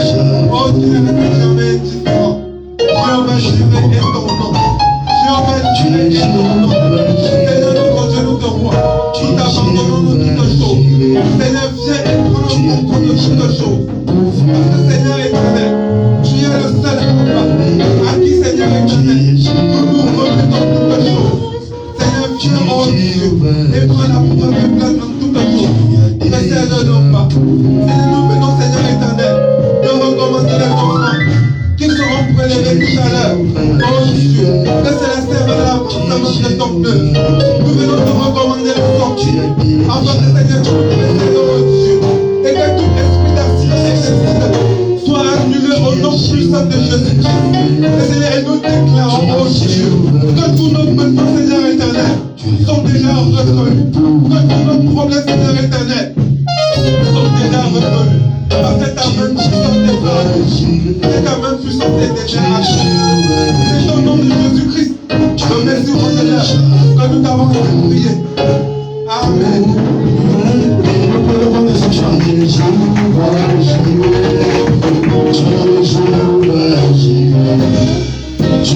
Oh Dieu, ne fais jamais indifférent. Jéhovah, Jireh est ton nom. Jéhovah, Jireh est ton nom. Seigneur, notre Dieu, notre roi, nous t'abandonnons de toutes choses. Seigneur, viens et prends le contrôle de toutes choses. Parce que, Seigneur éternel, tu es le seul papa à qui, Seigneur éternel, nous nous remettons toutes choses. Seigneur, viens, oh Dieu, et prends la première place dans toutes choses. Précède-nous pas. Seigneur, nous venons, Seigneur éternel, de recommencer les enfants qui seront prélevés tout à l'heure. Oh Dieu, que c'est la serve de l'avancement de ton peuple. Nous venons te recommander le sortie, afin que, Seigneur, tu nous précèdes, oh Dieu, et que tout esprit d'accident excessif soit annulé au nom puissant de Jésus-Christ. Et Seigneur, nous déclarons, oh Dieu, que tous nos besoins, Seigneur éternel, sont déjà résolus. Que tous nos problèmes, Seigneur éternel, sont déjà résolus. Parce que ta main puissante est là. Et ta main puissante est déjà agée. C'est au nom de Jésus-Christ. Je merci au Seigneur que nous t'avons prié. Amen. Tu